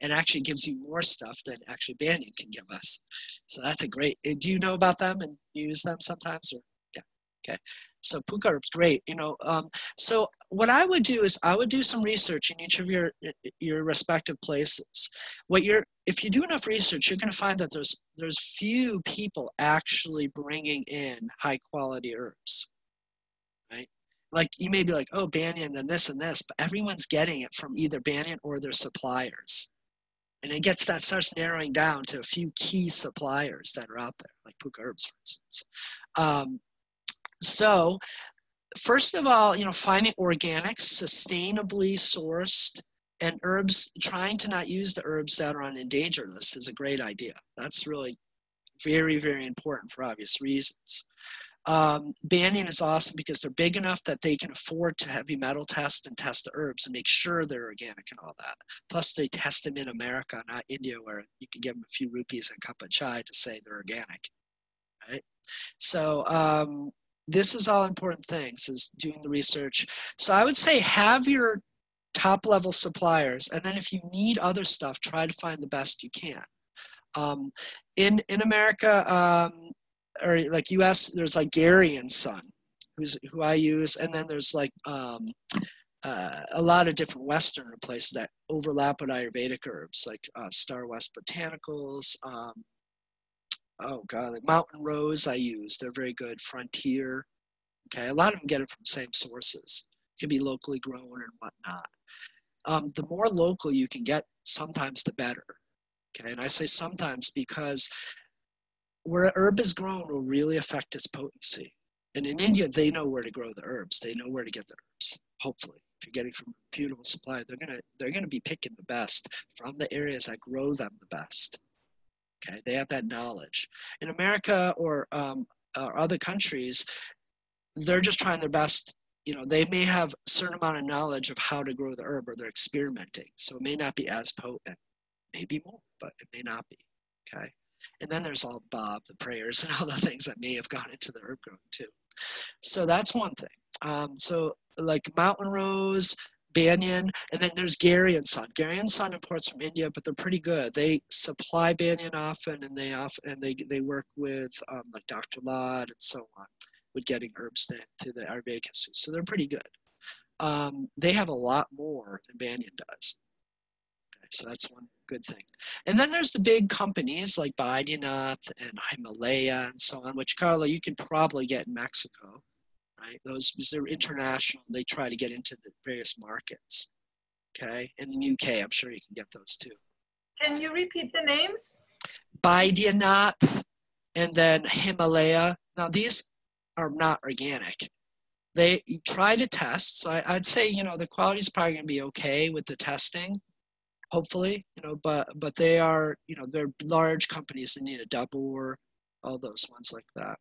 and actually gives you more stuff than actually Banyan can give us. So that's a great, do you know about them and use them sometimes? Or? Yeah, okay. So Puka Herbs, great. You know, so what I would do is I would do some research in each of your respective places. If you do enough research, you're going to find that there's few people actually bringing in high quality herbs, right? Like you may be like, oh, Banyan and this, but everyone's getting it from either Banyan or their suppliers. And that starts narrowing down to a few key suppliers that are out there, like Puka Herbs, for instance. So first of all, you know, finding organic, sustainably sourced, and herbs, trying to not use the herbs that are on endangered list is a great idea. That's really very, very important for obvious reasons. Banyan is awesome because they're big enough that they can afford to heavy metal test and test the herbs and make sure they're organic and all that. Plus they test them in America, not India, where you can give them a few rupees and a cup of chai to say they're organic, right? So this is all important things, is doing the research. So I would say have your top level suppliers, and then if you need other stuff, try to find the best you can. In America, or like US, there's like Gary and Son, who I use, and then there's like a lot of different Western places that overlap with Ayurvedic herbs, like Star West Botanicals, oh God, like Mountain Rose I use. They're very good. Frontier. Okay, a lot of them get it from the same sources. It can be locally grown and whatnot. The more local you can get, sometimes the better. Okay, and I say sometimes because where a herb is grown will really affect its potency. And in India, they know where to grow the herbs. They know where to get the herbs, hopefully. you're getting from a reputable supplier, they're gonna be picking the best from the areas that grow them the best. Okay, they have that knowledge. In America or other countries, they're just trying their best. They may have a certain amount of knowledge of how to grow the herb, or they're experimenting. So it may not be as potent, maybe more, but it may not be. Okay, and then there's all Bob, the prayers, and all the things that may have gone into the herb growing too. So that's one thing. So like mountain rose, banyan, and then there's Gary and Son. Gary and Son imports from India, but they're pretty good. They supply banyan often, and they work with like Dr. Lod and so on, with getting herbs to the Ayurvedic Institute. So they're pretty good. They have a lot more than banyan does. Okay, so that's one good thing. And then there's the big companies like Baidyanath and Himalaya and so on, which, Carla, you can probably get in Mexico. Right? Those are international. They try to get into the various markets. Okay, and in the UK, I'm sure you can get those too. Can you repeat the names? Baidyanath and then Himalaya. Now these are not organic. They try to test. So I'd say the quality is probably going to be okay with the testing, hopefully. But they are they're large companies that need a double or all those ones like that.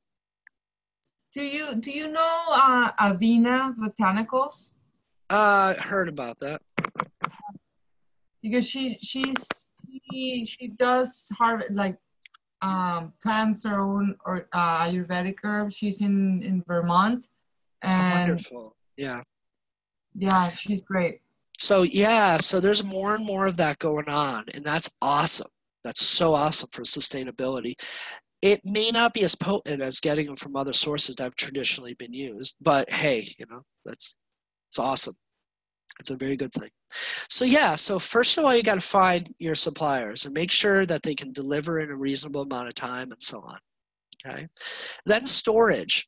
Do you know Avena Botanicals? Heard about that. Because she does plants her own or Ayurvedic herbs. She's in Vermont, and wonderful. Yeah, she's great. So so there's more and more of that going on, and that's awesome. That's so awesome for sustainability. It may not be as potent as getting them from other sources that have traditionally been used, but hey, it's awesome. It's a very good thing. So so first of all, you got to find your suppliers and make sure that they can deliver in a reasonable amount of time and so on. Okay. Then storage.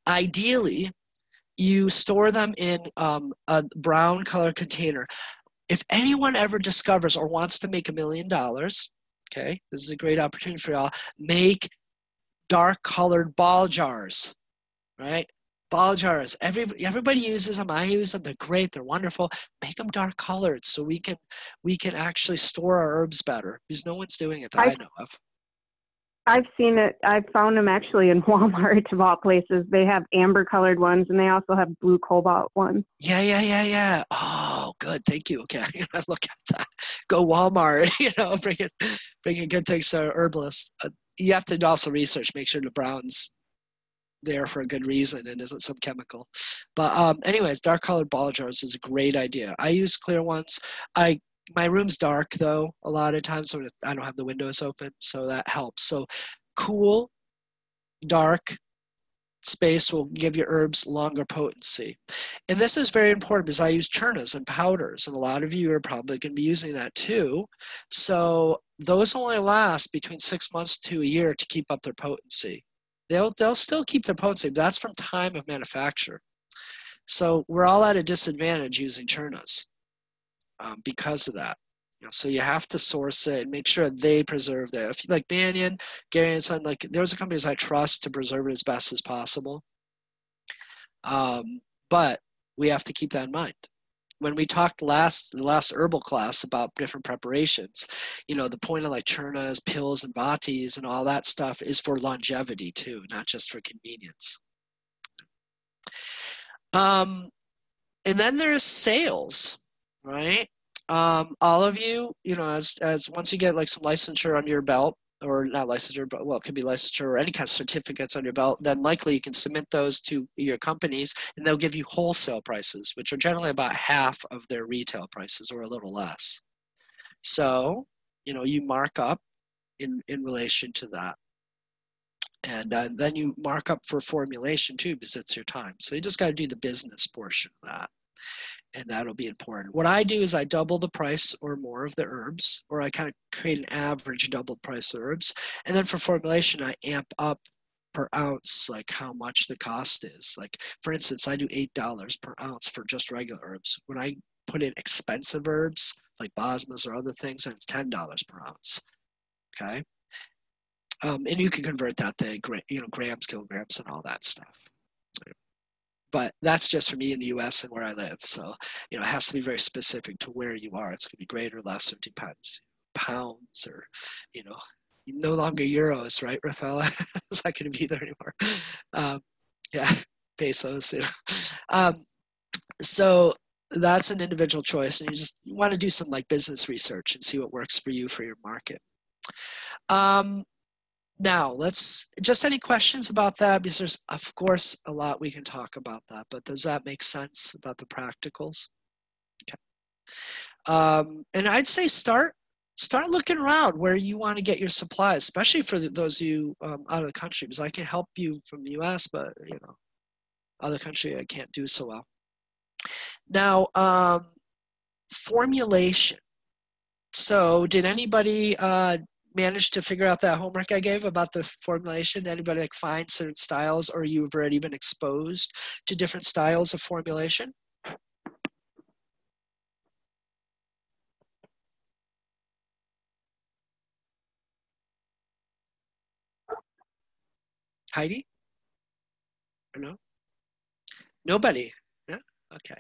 Ideally, you store them in a brown color container. If anyone ever discovers or wants to make $1 million, okay, this is a great opportunity for y'all. Make dark colored ball jars, right? Ball jars. Everybody uses them. I use them. They're great. They're wonderful. Make them dark colored so we can actually store our herbs better, because no one's doing it that I know of. I've seen it. I've found them actually in Walmart of all places. They have amber colored ones, and they also have blue cobalt ones. Yeah. Oh, good. Thank you. Okay, I'm gonna look at that. Go Walmart. Bringing good things to herbalists. You have to also research. Make sure the brown's there for a good reason and isn't some chemical. But anyways, dark colored ball jars is a great idea. I use clear ones. My room's dark though a lot of times, so I don't have the windows open, so that helps. So cool, dark space will give your herbs longer potency. And this is very important because I use churnas and powders, and a lot of you are probably going to be using that too. So those only last between 6 months to a year to keep up their potency. They'll still keep their potency, but that's from time of manufacture. So we're all at a disadvantage using churnas because of that. So you have to source it and make sure they preserve that. If you like banyan, Gary and Son, like there's companies I trust to preserve it as best as possible. But we have to keep that in mind. When we talked the last herbal class about different preparations, the point of like churnas, pills, and bhatis and all that stuff is for longevity too, not just for convenience. And then there's sales, right? All of you, as once you get like some licensure under your belt, or not licensure, but well, it could be licensure or any kind of certificates on your belt, then likely you can submit those to your companies and they'll give you wholesale prices, which are generally about half of their retail prices or a little less. So, you mark up in relation to that. And then you mark up for formulation too, because it's your time. So you just got to do the business portion of that. And that'll be important. What I do is I double the price or more of the herbs, or I kind of create an average double price of herbs. And then for formulation, I amp up per ounce, like how much the cost is. Like, for instance, I do $8 per ounce for just regular herbs. When I put in expensive herbs, like basmas or other things, then it's $10 per ounce, okay? And you can convert that to grams, kilograms, and all that stuff. but that's just for me in the US and where I live. So, you know, it has to be very specific to where you are. It's going to be greater, less, or depends. Pounds or, you know, no longer euros, right, Rafaela? It's not going to be there anymore. Yeah, pesos. You know. So that's an individual choice, and you want to do some like business research and see what works for you for your market. Now, just any questions about that? Because there's, of course, a lot we can talk about that, but does that make sense about the practicals? Okay. And I'd say start looking around where you want to get your supplies, especially for those of you out of the country, because I can help you from the US, but, you know, other country I can't do so well. Now, formulation. So did anybody manage to figure out that homework I gave about the formulation? Anybody like find certain styles, or you've already been exposed to different styles of formulation? Heidi? Or no? Nobody? Yeah? Okay.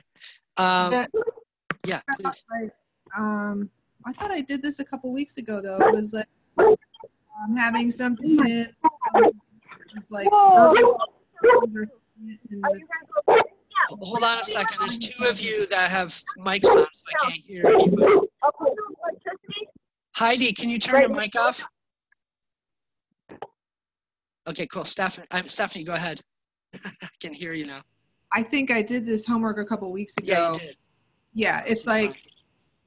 Yeah, please. I thought I did this a couple weeks ago, though. It was like having something in, it was like, hold on a second. There's two of you that have mics on, so I can't hear anybody. Heidi, can you turn your mic off? Okay, cool. Stephanie, go ahead. I can hear you now. I think I did this homework a couple weeks ago. Yeah, you did. Yeah, it's like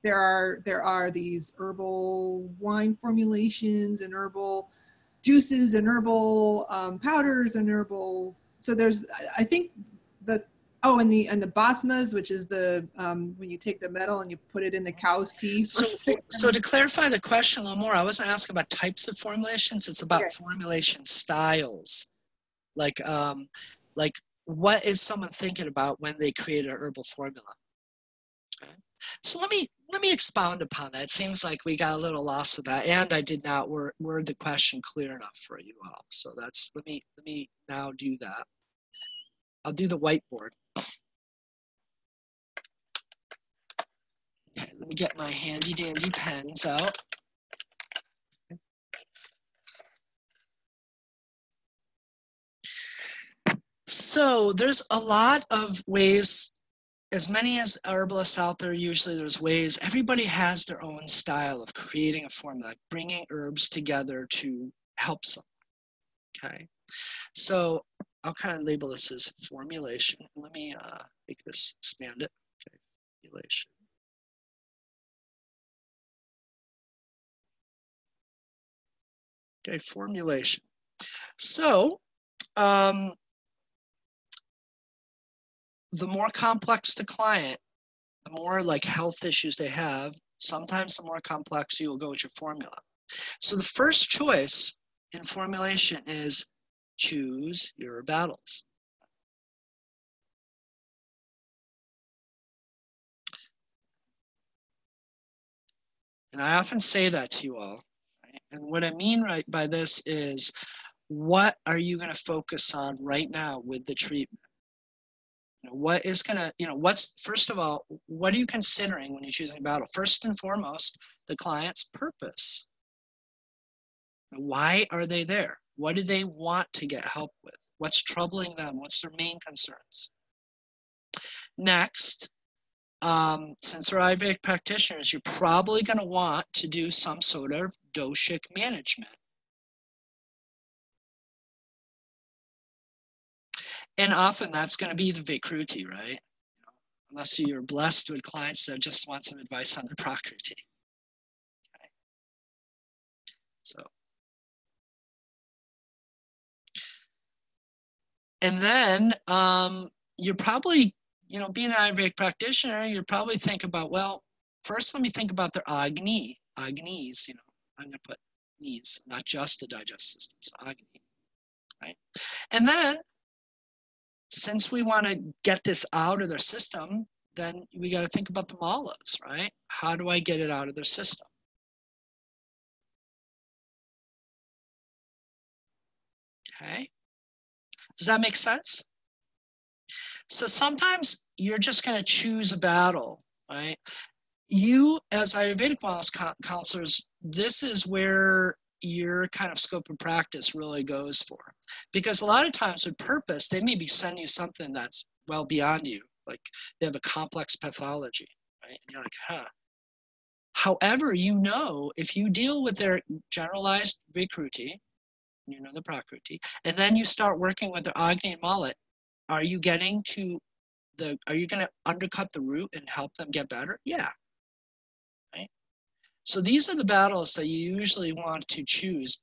there are these herbal wine formulations and herbal juices and herbal powders and herbal. So there's, I think and the basmas, which is the when you take the metal and you put it in the cow's pee. So to clarify the question a little more, I wasn't asking about types of formulations. It's about formulation styles. Like what is someone thinking about when they create a herbal formula? Okay. So let me expound upon that. It seems like we got a little lost with that, and I did not word the question clear enough for you all. So that's let me now do that. I'll do the whiteboard. Okay, let me get my handy dandy pens out. So there's a lot of ways, as many as herbalists out there, usually there's ways, everybody has their own style of creating a formula, bringing herbs together to help someone, okay? So I'll kind of label this as formulation. Let me make this, expand it, okay, formulation. Okay, formulation. So, the more complex the client, the more like health issues they have, sometimes the more complex you will go with your formula. So the first choice in formulation is choose your battles. And I often say that to you all. Right? And what I mean by this is, what are you going to focus on right now with the treatment? What is going to, first of all, what are you considering when you're choosing a battle? First and foremost, the client's purpose. Why are they there? What do they want to get help with? What's troubling them? What's their main concerns? Next, since they're Ayurvedic practitioners, you're probably going to want to do some sort of doshic management. And often that's going to be the Vikruti, right? Unless you're blessed with clients that just want some advice on the Prakruti. Okay. So, and then you're probably, being an Ayurvedic practitioner, you're probably think about, well, first let me think about their Agnis, I'm going to put knees, not just the digestive system, so Agni, right? And then, since we want to get this out of their system, then we got to think about the malas, right? How do I get it out of their system? Okay. Does that make sense? So sometimes you're just going to choose a battle, right? You, as Ayurvedic wellness counselors, this is where your kind of scope of practice really goes for. Because a lot of times with purpose, they may be sending you something that's well beyond you. Like they have a complex pathology, right? And you're like, huh. However, you know, if you deal with their generalized Vikruti, you know the Prakruti, and then you start working with their Agni and Mala, are you getting to are you going to undercut the root and help them get better? Yeah. Right? So these are the battles that you usually want to choose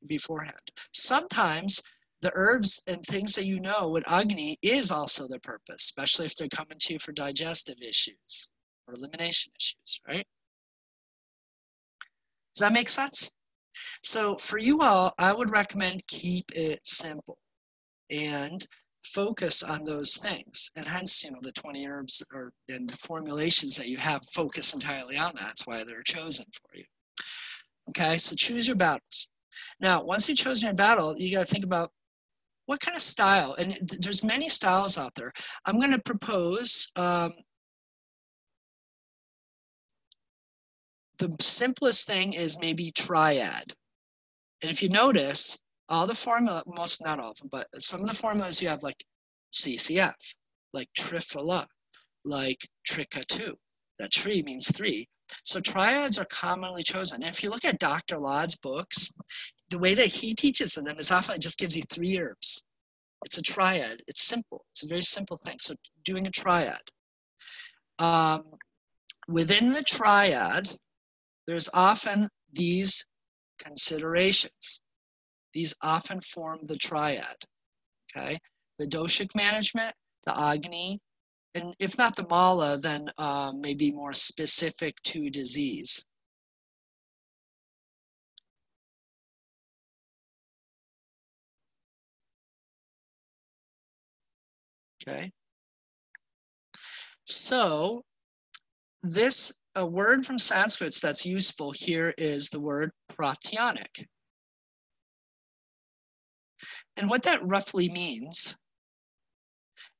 beforehand. Sometimes the herbs and things that you know with Agni is also the purpose, especially if they're coming to you for digestive issues or elimination issues, right? Does that make sense? So for you all, I would recommend keep it simple and focus on those things. And hence, you know, the 20 herbs and the formulations that you have focus entirely on that. That's why they're chosen for you. Okay, so choose your battles. Now, once you've chosen your battle, you got to think about what kind of style. And there's many styles out there. I'm going to propose the simplest thing is maybe triad. And if you notice, all the formula, most, not all of them, but some of the formulas you have like CCF, like Trifala, like Trikatu. That tree means 3. So triads are commonly chosen. And if you look at Dr. Laud's books, the way that he teaches them is often it just gives you 3 herbs. It's a triad. It's simple. It's a very simple thing. So doing a triad. Within the triad, there's often these considerations. These often form the triad, okay? The doshic management, the Agni, and if not the Mala, then maybe more specific to disease. Okay. So this, a word from Sanskrit that's useful here is the word pratyanic. And what that roughly means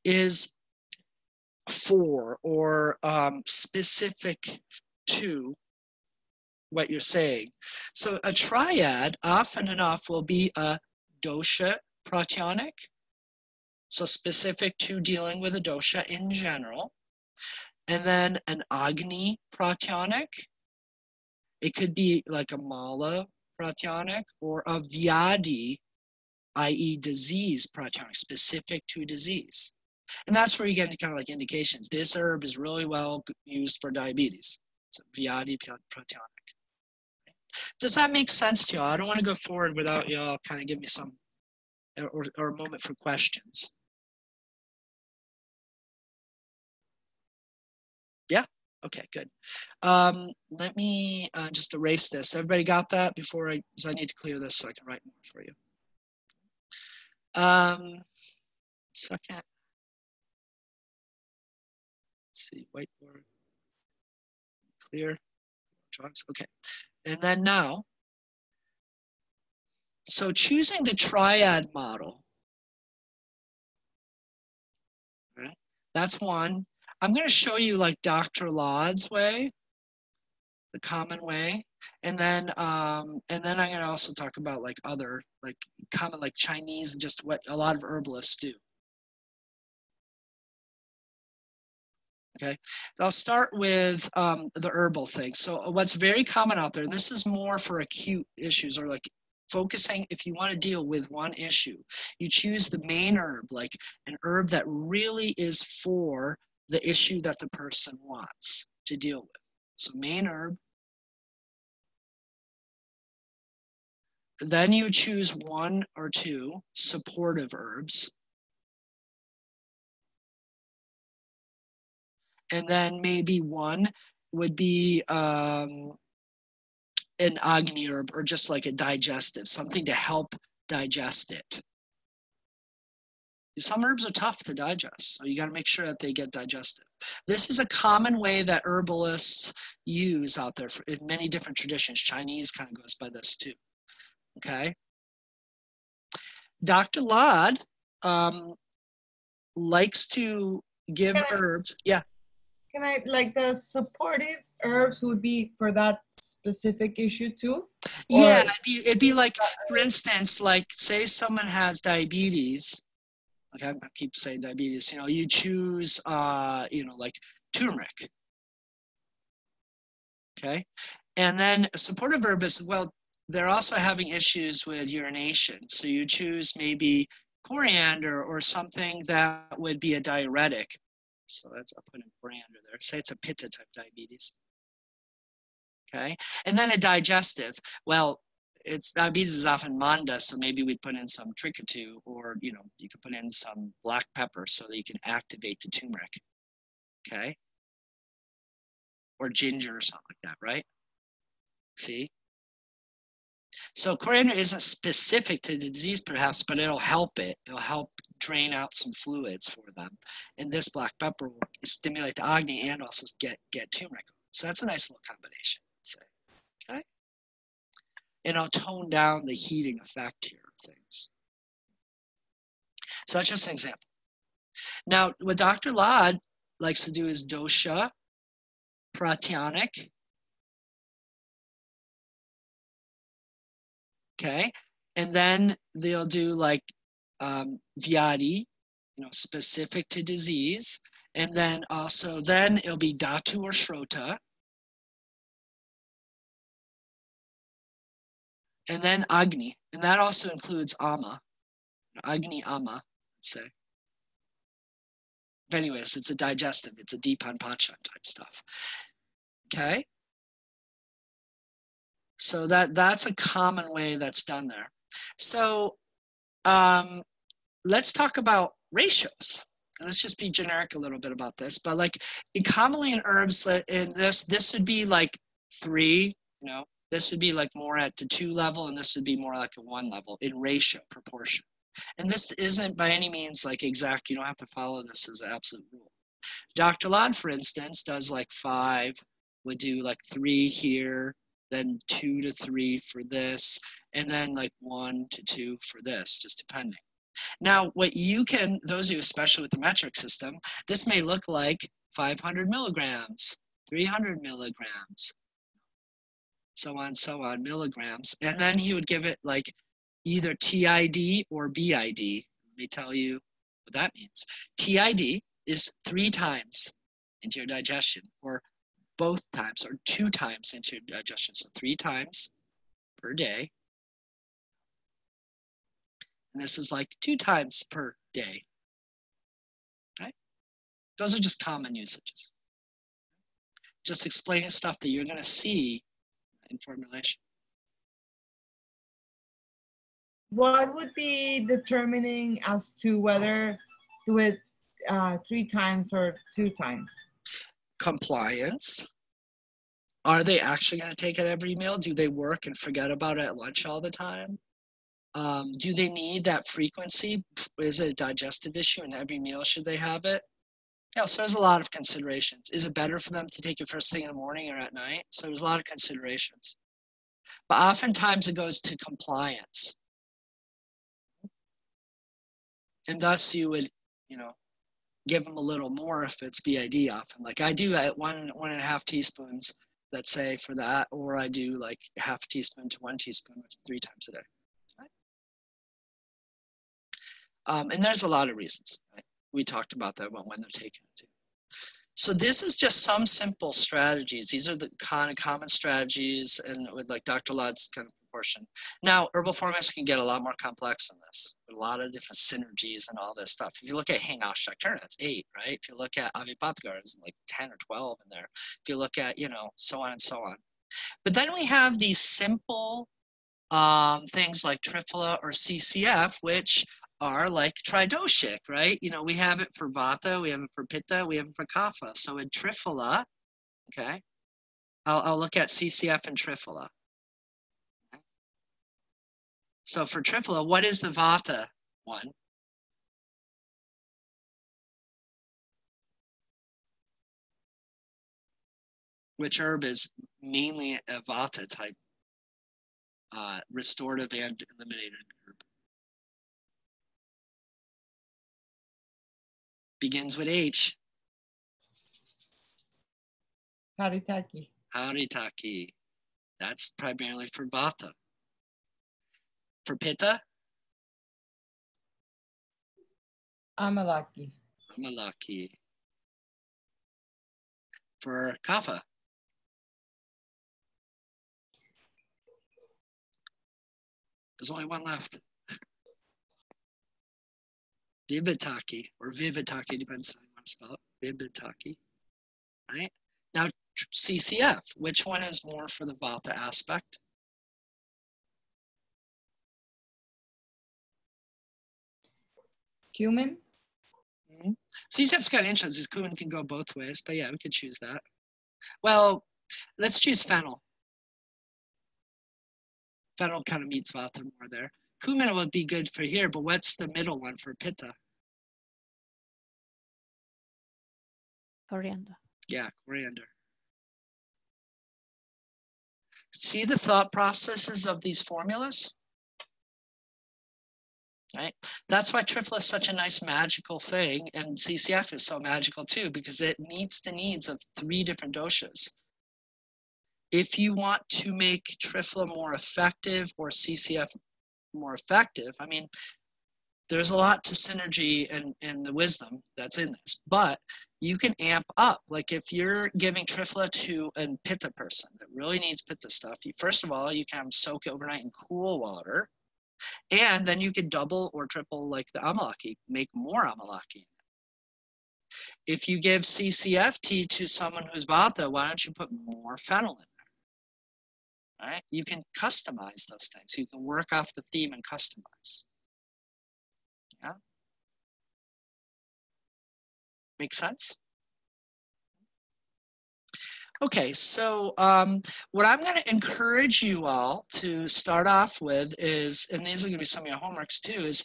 is for or specific to what you're saying. So a triad often enough will be a dosha pratyanic, so specific to dealing with a dosha in general. And then an Agni pratyanic. It could be like a Mala pratyanic or a Vyadi, i.e. disease pratyanic, specific to disease. And that's where you get into kind of like indications. This herb is really well used for diabetes. It's a Vyadi pratyanic. Does that make sense to y'all? I don't want to go forward without y'all kind of give me some, or a moment for questions. Yeah? Okay, good. Let me just erase this. Everybody got that before because I need to clear this so I can write more for you. Second. Let's see, whiteboard. Clear. Drugs. Okay. And then now, so choosing the triad model, right? That's one. I'm going to show you like Dr. Laud's way, the common way, and then I'm going to also talk about like other like common like Chinese and just what a lot of herbalists do. Okay, I'll start with the herbal thing. So what's very common out there, and this is more for acute issues or like focusing, if you want to deal with one issue, you choose the main herb, like an herb that really is for the issue that the person wants to deal with. So main herb. Then you choose 1 or 2 supportive herbs. And then maybe 1 would be an Agni herb or just like a digestive, something to help digest it. Some herbs are tough to digest, so you got to make sure that they get digested. This is a common way that herbalists use out there in many different traditions. Chinese kind of goes by this too. Okay. Dr. Laud likes to give herbs. Yeah. Can I, like the supportive herbs would be for that specific issue too? Yeah, it'd be like, for instance, like say someone has diabetes. Okay, I keep saying diabetes. You know, you choose, you know, like turmeric. Okay, and then a supportive herb is, well, they're also having issues with urination. So you choose maybe coriander or something that would be a diuretic. So that's, I'll put in coriander there. Say it's a pitta type diabetes. Okay, and then a digestive. Well, it's diabetes is often manda, so maybe we'd put in some Chikitsa, or you know, you could put in some black pepper so that you can activate the turmeric. Okay, or ginger or something like that, right? See? So coriander isn't specific to the disease perhaps, but it'll help it. It'll help drain out some fluids for them. And this black pepper will stimulate the Agni and also get turmeric. So that's a nice little combination, I'd say. Okay? And I'll tone down the heating effect here of things. So that's just an example. Now, what Dr. Lad likes to do is dosha, pratyanic. Okay, and then they'll do like vyadi, you know, specific to disease, and then also then it'll be dhatu or shrota, and then agni, and that also includes ama, agni ama, let's say. But anyways, it's a digestive, it's a dipan pacha type stuff. Okay. So that's a common way that's done there. So let's talk about ratios. And let's just be generic a little bit about this. But like commonly in herbs, in this would be like 3, you know, this would be like more at the 2 level, and this would be more like a 1 level in ratio, proportion. And this isn't by any means like exact. You don't have to follow this as an absolute rule. Dr. Lad, for instance, does like 5, would do like 3 here, then 2 to 3 for this, and then like 1 to 2 for this, just depending. Now, what you can, those of you especially with the metric system, this may look like 500 milligrams, 300 milligrams, so on, milligrams. And then he would give it like either TID or BID. Let me tell you what that means. TID is 3 times into your digestion, or both times, or 2 times into your digestion. So 3 times per day. And this is like 2 times per day. Okay? Those are just common usages. Just explaining stuff that you're going to see in formulation. What would be determining as to whether do it 3 times or 2 times? Compliance. Are they actually going to take it every meal? Do they work and forget about it at lunch all the time? Do they need that frequency? Is it a digestive issue, and every meal should they have it? Yeah, so there's a lot of considerations. Is it better for them to take it first thing in the morning or at night? So there's a lot of considerations. But oftentimes it goes to compliance. And thus you would, you know, give them a little more if it's BID often. Like I do at 1.5 teaspoons, let's say, for that, or I do like 1/2 teaspoon to 1 teaspoon, which is 3 times a day. Right? And there's a lot of reasons. Right? We talked about that when they're taking it too. So this is just some simple strategies. These are the kind of common strategies, and with like Dr. Ladd's kind of proportion. Now, herbal formulas can get a lot more complex than this. A lot of different synergies and all this stuff. If you look at Hang Out Shakturna, it's 8, right? If you look at Avipathgar, it's like 10 or 12 in there. If you look at, you know, so on and so on. But then we have these simple things like Triphala or CCF, which are like tridoshic, right? You know, we have it for Vata, we have it for Pitta, we have it for Kapha. So in Triphala, okay, I'll look at CCF and Triphala. Okay. So for Triphala, what is the Vata one? Which herb is mainly a Vata type, restorative and eliminated herb? Begins with H. Haritaki. Haritaki. That's primarily for Vata. For Pitta? Amalaki. Amalaki. For Kapha? There's only one left. Vivitaki, or Vivitaki, depends on how you want to spell it. Vivitaki, right? Now, CCF, which one is more for the Vata aspect? Cumin. CCF's kind of interesting because cumin can go both ways, but yeah, we could choose that. Well, let's choose fennel. Fennel kind of meets Vata more there. Cumin would be good for here, but what's the middle one for Pitta? Coriander. Yeah, coriander. See the thought processes of these formulas? Right? That's why Triphala is such a nice magical thing, and CCF is so magical too, because it meets the needs of 3 different doshas. If you want to make Triphala more effective or CCF more effective, I mean, there's a lot to synergy and the wisdom that's in this, but you can amp up. Like if you're giving Triphala to a Pitta person that really needs Pitta stuff, first of all, you can soak it overnight in cool water, and then you can double or triple like the Amalaki, make more Amalaki. If you give CCFT to someone who's Vata, why don't you put more fennel in there? Right? You can customize those things. You can work off the theme and customize. Yeah. Make sense? Okay, so what I'm going to encourage you all to start off with is, and these are going to be some of your homeworks too, is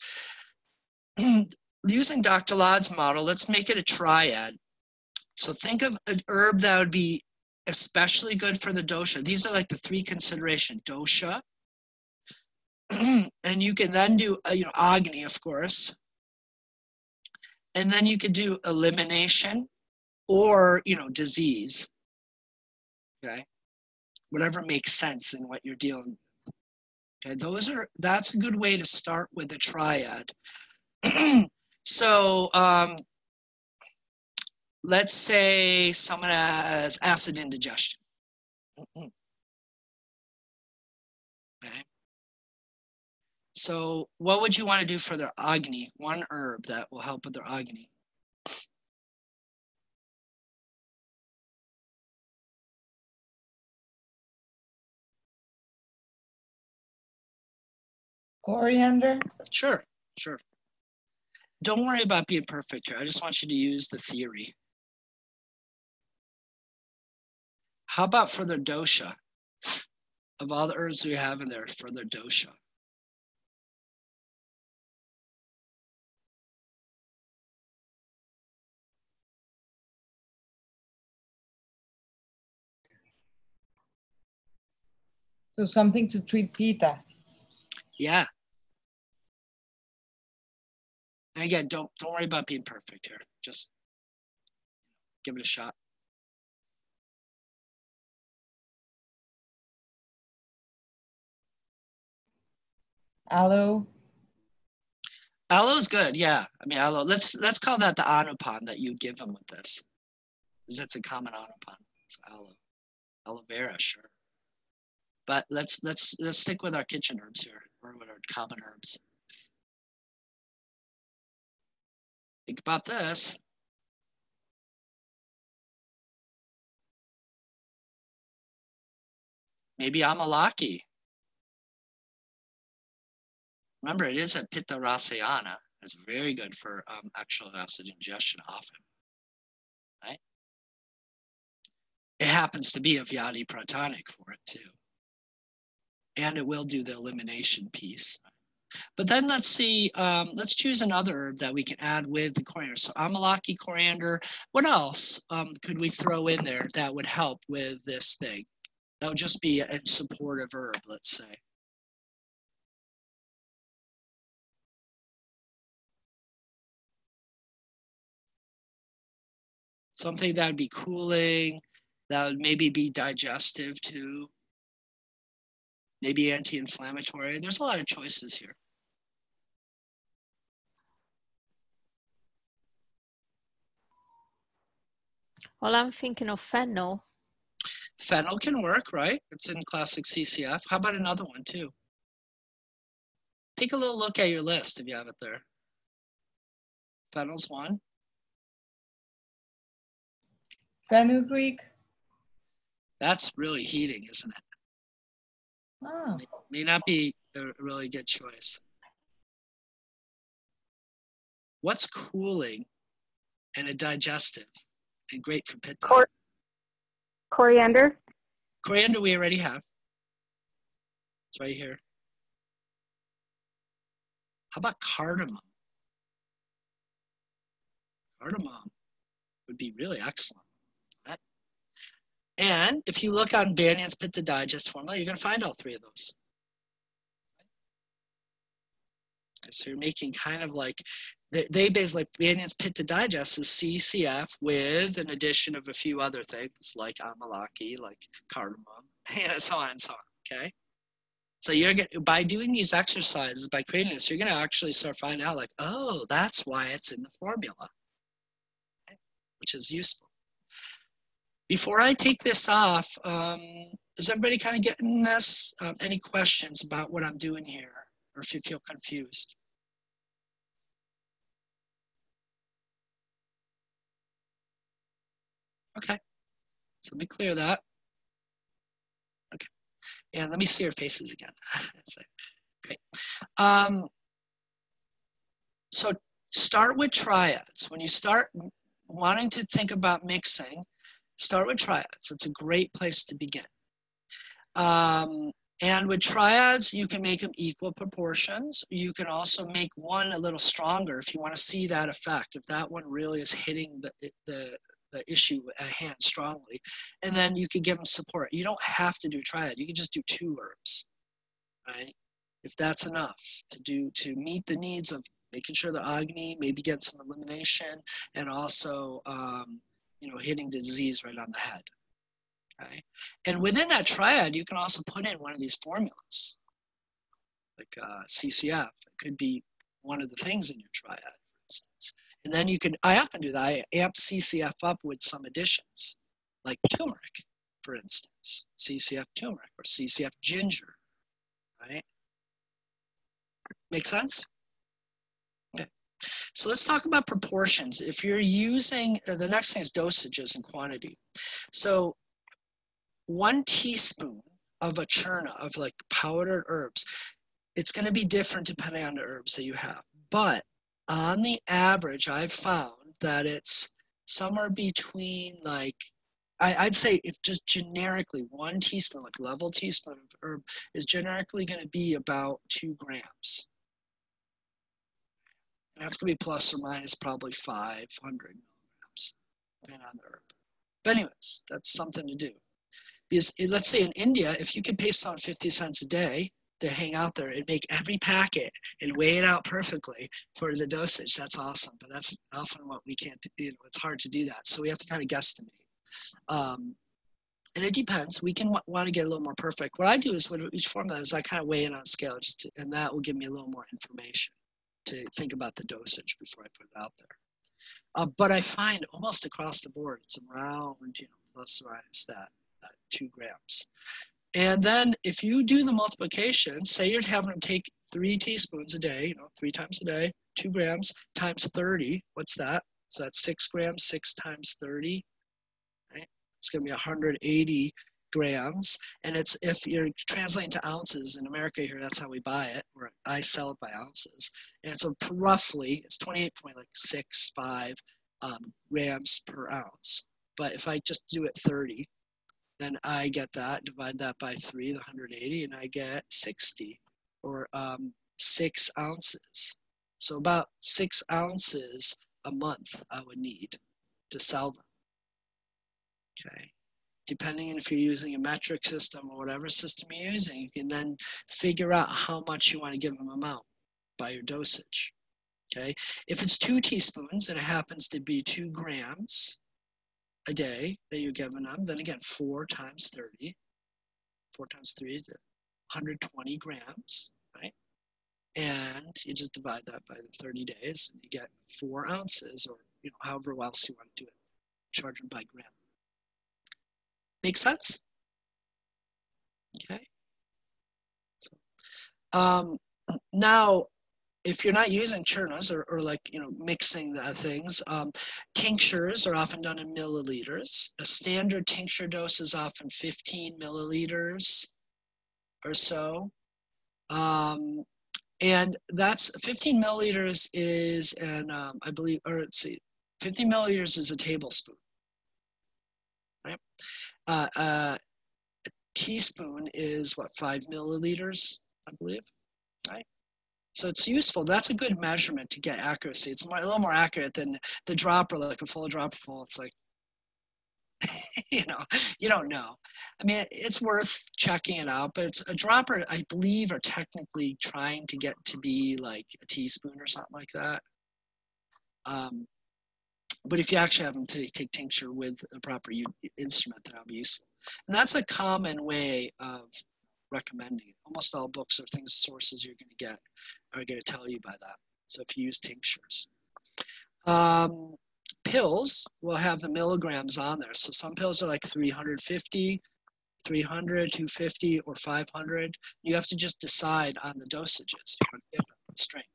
using Dr. Ladd's model, let's make it a triad. So think of an herb that would be especially good for the dosha. These are like the 3 considerations: dosha, and you can then do, Agni, of course. And then you could do elimination or, disease. Okay, whatever makes sense in what you're dealing with. Okay, that's a good way to start with the triad. So let's say someone has acid indigestion. Okay. So what would you want to do for their Agni? One herb that will help with their Agni. Coriander. Sure. Don't worry about being perfect here. I just want you to use the theory. How about for their dosha? Of all the herbs we have in there for their dosha. So something to treat Pitta. Yeah. And again, don't worry about being perfect here. Just give it a shot. Aloe. Aloe's good, yeah. I mean, aloe. Let's call that the anupan that you give them with this, because that's a common anupan. It's aloe, aloe vera, sure. But let's stick with our kitchen herbs here, or with our common herbs. Think about this. Maybe amalaki. Remember, it is a pitta rasayana. It's very good for actual acid ingestion often, right? It happens to be a vyadi pratonic for it too. And it will do the elimination piece. But then let's see, let's choose another herb that we can add with the coriander. So amalaki, coriander. What else could we throw in there that would help with this thing? That would just be a supportive herb, let's say. Something that would be cooling, that would maybe be digestive too, maybe anti-inflammatory. There's a lot of choices here. Well, I'm thinking of fennel. Fennel can work, right? It's in classic CCF. How about another one too? Take a little look at your list if you have it there. Fennel's one. Fenugreek. That's really heating, isn't it? Oh. May not be a really good choice. What's cooling and a digestive and great for pitta? Coriander. Coriander we already have. It's right here. How about cardamom? Cardamom would be really excellent. Right? And if you look on Banyan's Pitta Digest formula, you're going to find all three of those. So you're making kind of like, they basically, Banyan's Pitta Digest is CCF with an addition of a few other things like amalaki, like cardamom, and so on and so on, okay? So you're going by doing these exercises, by creating this, you're going to actually start finding out like, oh, that's why it's in the formula, okay? Which is useful. Before I take this off, is everybody kind of getting this? Any questions about what I'm doing here? Or if you feel confused? Okay, so let me clear that. Okay, and let me see your faces again. Great. So start with triads. When you start wanting to think about mixing, start with triads. It's a great place to begin. And with triads, you can make them equal proportions. You can also make one a little stronger if you want to see that effect, if that one really is hitting the issue at hand strongly. And then you can give them support. You don't have to do triad. You can just do 2 herbs, right? If that's enough to meet the needs of making sure the Agni, maybe get some elimination, and also, hitting disease right on the head. Okay. And within that triad, you can also put in one of these formulas, like CCF. It could be one of the things in your triad, for instance. And then you can, I often do that. I amp CCF up with some additions, like turmeric, for instance, CCF turmeric or CCF ginger, right? Make sense? Okay. So let's talk about proportions. If you're using, the next thing is dosages and quantity. So 1 teaspoon of a churna of like powdered herbs, it's going to be different depending on the herbs that you have. But on the average, I've found that it's somewhere between like, I'd say if just generically 1 teaspoon, like level teaspoon of herb is generically going to be about 2 grams. And that's going to be plus or minus probably 500 milligrams, depending on the herb. But anyways, that's something to do. Because let's say in India, if you could pay someone 50 cents a day to hang out there and make every packet and weigh it out perfectly for the dosage, that's awesome. But that's often what we can't do. It's hard to do that. So we have to kind of guesstimate. And it depends. We can want to get a little more perfect. What I do is with each formula is I kind of weigh it on a scale, and that will give me a little more information to think about the dosage before I put it out there. But I find almost across the board, it's around, plus or minus that 2 grams. And then if you do the multiplication, say you're having them take 3 teaspoons a day, 3 times a day, 2 grams times 30, what's that? So that's 6 grams, 6 times 30, right? It's going to be 180 grams. And it's, if you're translating to ounces in America here, that's how we buy it, or I sell it by ounces. And so roughly, it's 28.65 grams per ounce. But if I just do it 30, then I get that, divide that by 3, the 180, and I get 60, or 6 ounces. So about 6 ounces a month I would need to sell them. Okay. Depending on if you're using a metric system or whatever system you're using, you can then figure out how much you want to give them out by your dosage. Okay. If it's 2 teaspoons and it happens to be 2 grams, a day that you're giving them. Then again, 4 times 30. 4 times 3 is 120 grams, right? And you just divide that by the 30 days, and you get 4 ounces, or however else you want to do it. Charge them by gram. Make sense? Okay. So, now, if you're not using churnas or like mixing the things, tinctures are often done in milliliters. A standard tincture dose is often 15 milliliters or so. And that's 15 milliliters is I believe, or let's see, 15 milliliters is a tablespoon, right? A teaspoon is what, 5 milliliters, I believe, right? So it's useful. That's a good measurement to get accuracy. It's a little more accurate than the dropper, like a full dropper full. It's like, you don't know. I mean, it's worth checking it out, but it's a dropper, I believe, are technically trying to get to be like a teaspoon or something like that. But if you actually have them to take tincture with a proper instrument, that'll be useful. And that's a common way of recommending it. Almost all books or sources you're going to get are going to tell you by that. So if you use tinctures. Pills will have the milligrams on there. So some pills are like 350, 300, 250, or 500. You have to just decide on the dosages, strength.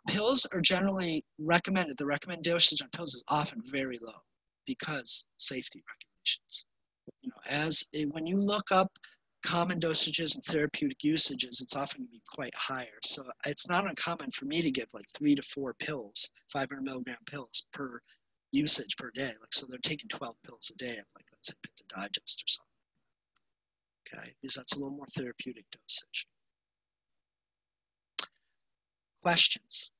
Pills are generally recommended. The recommended dosage on pills is often very low because safety regulations. When you look up common dosages and therapeutic usages, it's often going to be quite higher. So it's not uncommon for me to give like 3 to 4 pills, 500 milligram pills per usage per day. Like, so they're taking 12 pills a day of, like, let's say, Pitta Digest or something. Okay, because that's a little more therapeutic dosage. Questions?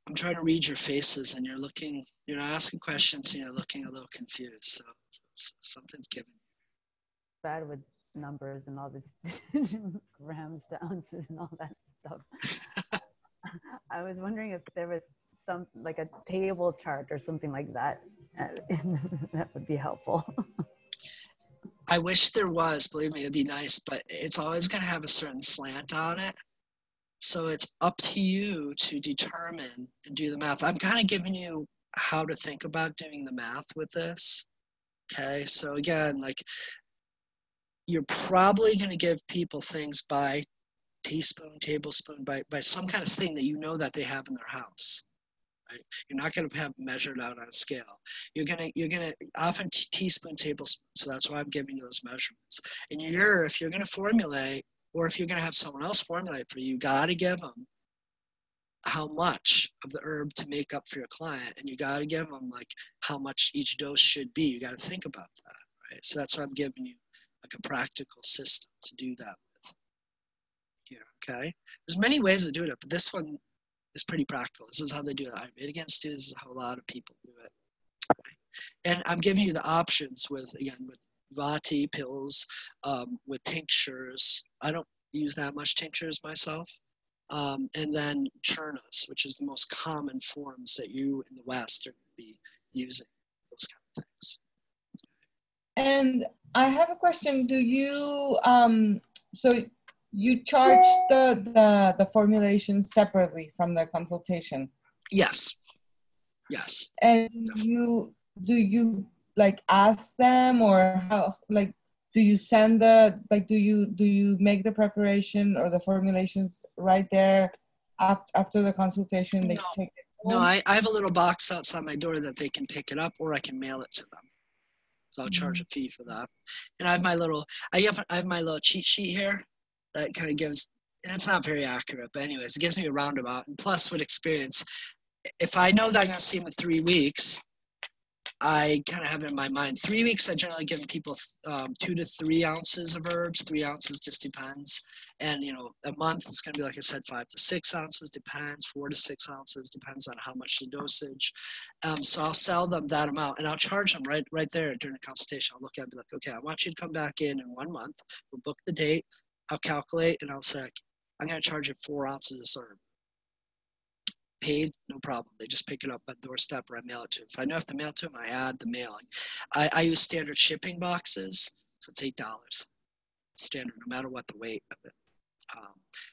I'm trying to read your faces, and you're not asking questions, and you're looking a little confused. So something's given you. Bad with numbers and all this grams to ounces and all that stuff. I was wondering if there was like a table chart or something like that. That would be helpful. I wish there was, believe me, it'd be nice, but it's always going to have a certain slant on it. So it's up to you to determine and do the math. I'm kind of giving you how to think about doing the math with this. Okay, so again, like, you're probably going to give people things by teaspoon, tablespoon, by some kind of thing that you know that they have in their house. Right? You're not going to have measured out on a scale. You're gonna often teaspoon, tablespoon. So that's why I'm giving you those measurements. And if you're going to formulate, or if you're going to have someone else formulate for you, you got to give them how much of the herb to make up for your client, and you got to give them like how much each dose should be. You got to think about that, right? So that's why I'm giving you like a practical system to do that with. Okay? There's many ways to do it, but this one is pretty practical. This is how they do it. Ayurvedic Institute, this is how a lot of people do it. Okay? And I'm giving you the options with Vati pills, with tinctures. I don't use that much tinctures myself. And then churnas, which is the most common forms that you in the West are going to be using, those kind of things. And I have a question. Do you, so you charge the formulation separately from the consultation? Yes. Yes. And do you like ask them, or how, like, do you send do you make the preparation or the formulations right there after the consultation? They take it home? No, I have a little box outside my door that they can pick it up, or I can mail it to them. So I'll charge a fee for that. And I have my little cheat sheet here that kind of gives, and it's not very accurate, but anyways, it gives me a roundabout. And plus, with experience, if I know that I'm going to see them in 3 weeks, I kind of have it in my mind. 3 weeks, I generally give people 2 to 3 ounces of herbs. 3 ounces just depends. And, a month is going to be, like I said, 5 to 6 ounces, depends. 4 to 6 ounces, depends on how much the dosage. So I'll sell them that amount, and I'll charge them right there during the consultation. I'll look at it and be like, okay, I want you to come back in 1 month. We'll book the date. I'll calculate, and I'll say, I'm going to charge you 4 ounces of herb. Paid, no problem. They just pick it up at doorstep or I mail it to them. If I know I have to mail it to them, I add the mailing. I use standard shipping boxes, so it's $8. Standard, no matter what the weight of it.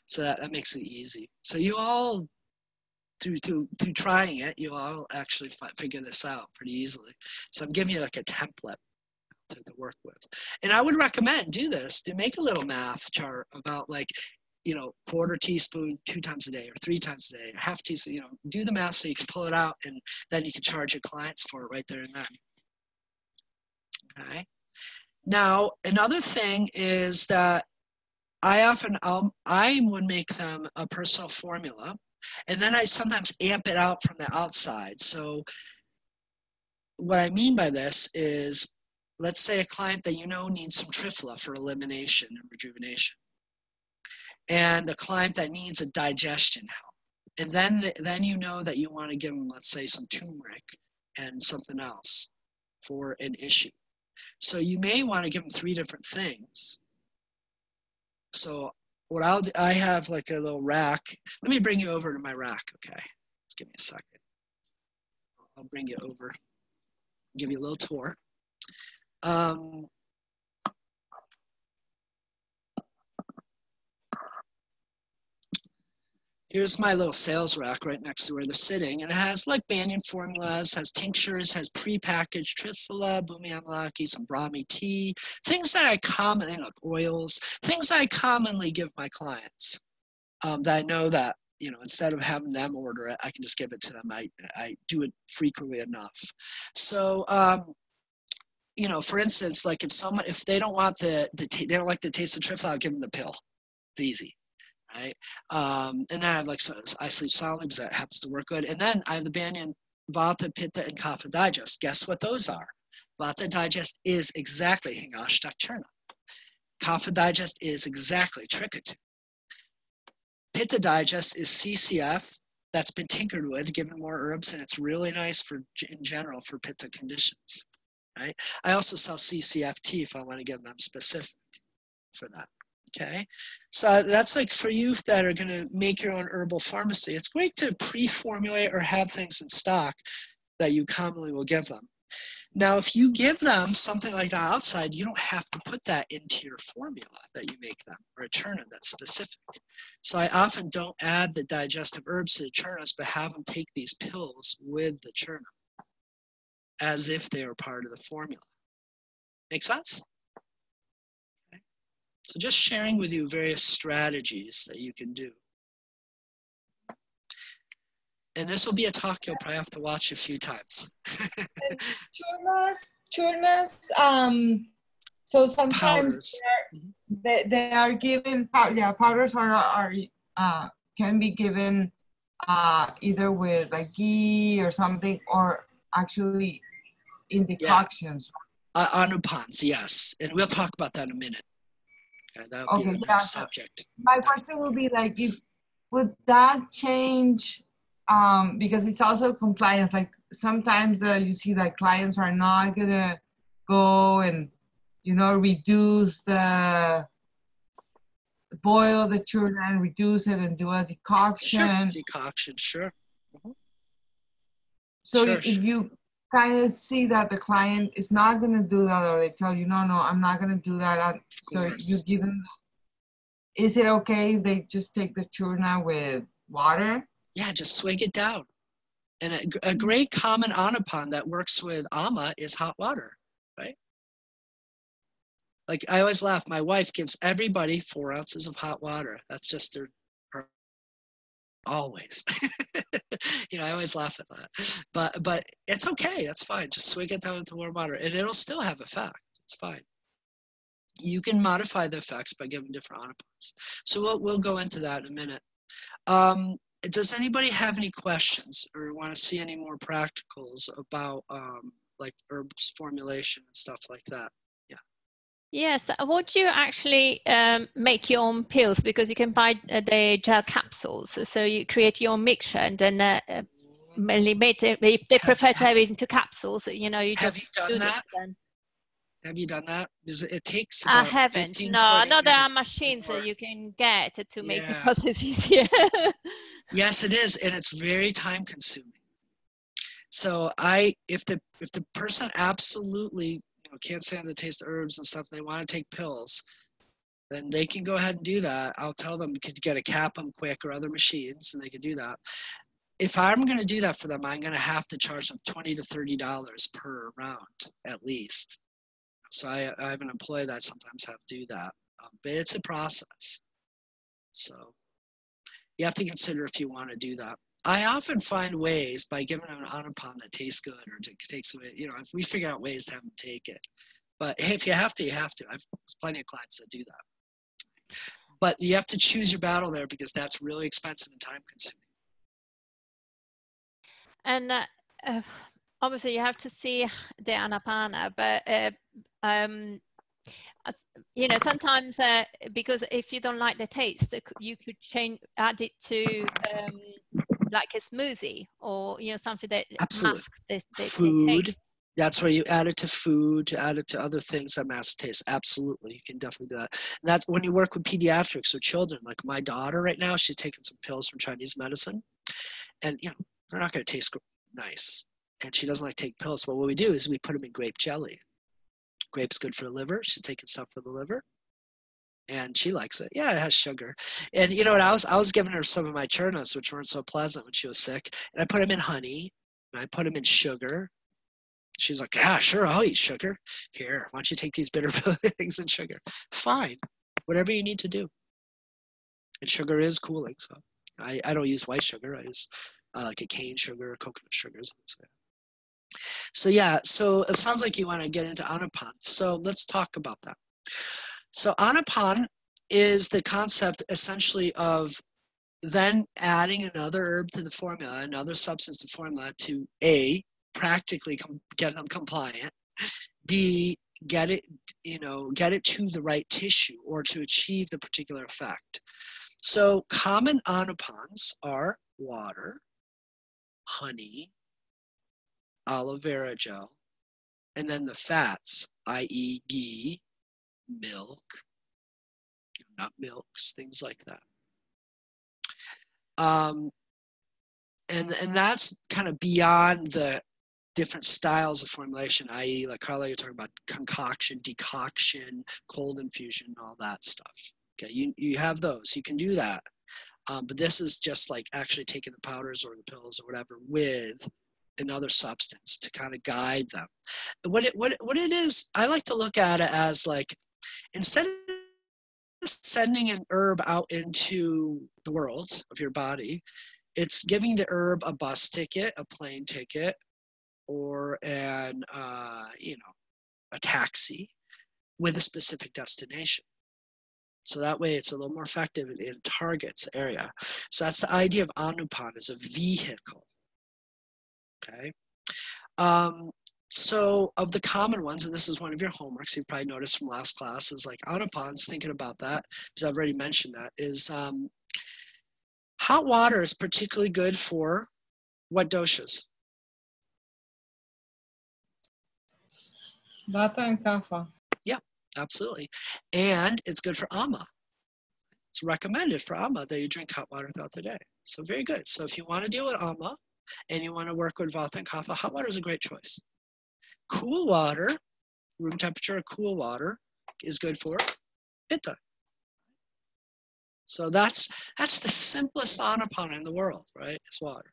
So that makes it easy. So you all, through trying it, you all actually figure this out pretty easily. So I'm giving you like a template to work with. And I would recommend do this, to make a little math chart about like, you know, 1/4 teaspoon 2 times a day or 3 times a day, or 1/2 teaspoon, you know, do the math so you can pull it out and then you can charge your clients for it right there and then. Okay. Now, another thing is that I would make them a personal formula, and then I sometimes amp it out from the outside. So what I mean by this is, let's say a client that you know needs some triphala for elimination and rejuvenation, and a client that needs a digestion help. And then you know that you want to give them, let's say, some turmeric and something else for an issue. So you may want to give them 3 different things. So what I'll do, I have like a little rack. Let me bring you over to my rack, okay? Just give me a second. I'll bring you over, give you a little tour. Here's my little sales rack right next to where they're sitting, and it has like Banyan formulas, has tinctures, has prepackaged triphala, Bumi Amalaki, some Brahmi tea, things that I commonly, like oils, things I commonly give my clients that I know that, you know, instead of having them order it, I can just give it to them. I do it frequently enough. So, you know, for instance, like if they don't want they don't like the taste of triphala, I'll give them the pill. It's easy. Right? And then I have I sleep soundly because that happens to work good. And then I have the Banyan Vata, Pitta, and Kapha Digest. Guess what those are? Vata Digest is exactly Hingashtak Churna. Kapha Digest is exactly Trikatu. Pitta Digest is CCF that's been tinkered with, given more herbs, and it's really nice in general for Pitta conditions. Right? I also sell CCFT if I want to get them specific for that. Okay, so that's like for you that are going to make your own herbal pharmacy. It's great to pre-formulate or have things in stock that you commonly will give them. Now, if you give them something like that outside, you don't have to put that into your formula that you make them, or a churna that's specific. So I often don't add the digestive herbs to the churnas, but have them take these pills with the churna as if they were part of the formula. Make sense? So just sharing with you various strategies that you can do. And this will be a talk you'll probably have to watch a few times. Churnas, so sometimes they are given, powders can be given either with like ghee or something, or actually in decoctions. Yeah. Anupans, yes. And we'll talk about that in a minute. That would be the next subject. My question would be like, would that change, because it's also compliance, like sometimes you see that clients are not gonna go and, you know, boil the churna and reduce it and do a decoction. Sure. Mm-hmm. So if you kind of see that the client is not going to do that, or they tell you, no, I'm not going to do that. So you give them, is it okay if they just take the churna with water? Yeah, just swig it down. And a great common anapan that works with ama is hot water, right? Like I always laugh, my wife gives everybody 4 ounces of hot water. That's just her always. You know, I always laugh at that. But it's okay, that's fine. Just swig it down into warm water and it'll still have effect. It's fine. You can modify the effects by giving different anapans. So we'll go into that in a minute. Does anybody have any questions or want to see any more practicals about like herbs formulation and stuff like that? Yes, would you actually make your own pills? Because you can buy the gel capsules, so you create your own mixture and then if they prefer to have it into capsules, you know, you just have you done that? Have you done that? Because it takes I about haven't. 15, No, 20 no, there are minutes machines that before- you can get to make the Yeah. process easier. Yes, it is, and it's very time consuming. So if the person absolutely can't stand the taste of herbs and stuff, they want to take pills, then they can go ahead and do that. I'll tell them to get a Kaplan Quick or other machines, and they can do that. If I'm going to do that for them, I'm going to have to charge them $20 to $30 per round at least. So I have an employee that I sometimes have to do that, but it's a process. So you have to consider if you want to do that. I often find ways by giving them an Anapon that tastes good, or to take some, if we figure out ways to have them take it. But hey, if you have to, you have to. There's plenty of clients that do that. But you have to choose your battle there, because that's really expensive and time consuming. And obviously you have to see the Anapana, but sometimes because if you don't like the taste, you could add it to like a smoothie, or something that masks the Food. taste. That's where you add it to food, to add it to other things that mask taste. Absolutely, you can definitely do that. And that's when you work with pediatrics or children. Like my daughter right now, she's taking some pills from Chinese medicine, and they're not going to taste nice, and she doesn't like to take pills. But what we do is we put them in grape jelly. Grape's good for the liver. She's taking stuff for the liver, and she likes it. Yeah, it has sugar. And you know what? I was giving her some of my churnas, which weren't so pleasant when she was sick, and I put them in honey, and I put them in sugar. She's like, yeah, sure, I'll eat sugar. Here, why don't you take these bitter things and sugar? Fine, whatever you need to do. And sugar is cooling, so I don't use white sugar. I use like a cane sugar or coconut sugars. So yeah, so it sounds like you want to get into Anapon. So let's talk about that. So Anapon is the concept essentially of then adding another herb to the formula, another substance to formula to A, practically get them compliant, B, get it to the right tissue or to achieve the particular effect. So common Anapons are water, honey, aloe vera gel, and then the fats, i.e. ghee, milk, nut milks, things like that. And that's kind of beyond the different styles of formulation, i.e. like Carla, you're talking about concoction, decoction, cold infusion, all that stuff. Okay, you have those, you can do that. But this is just like actually taking the powders or the pills or whatever with another substance to kind of guide them. What it is, I like to look at it as like, instead of sending an herb out into the world of your body, it's giving the herb a bus ticket, a plane ticket, or a taxi with a specific destination. So that way it's a little more effective and it targets the area. So that's the idea of Anupon as a vehicle. Okay. So of the common ones, and this is one of your homeworks, you've probably noticed from last class, is like Anupons, thinking about that, because I've already mentioned that, is hot water is particularly good for what doshas? Vata and Kapha. Yeah, absolutely. And it's good for Ama. It's recommended for Ama that you drink hot water throughout the day. So very good. So if you want to deal with Ama and you want to work with Vata and Kapha, hot water is a great choice. Cool water, room temperature cool water, is good for Pitta. So that's the simplest Anapana in the world, right? It's water.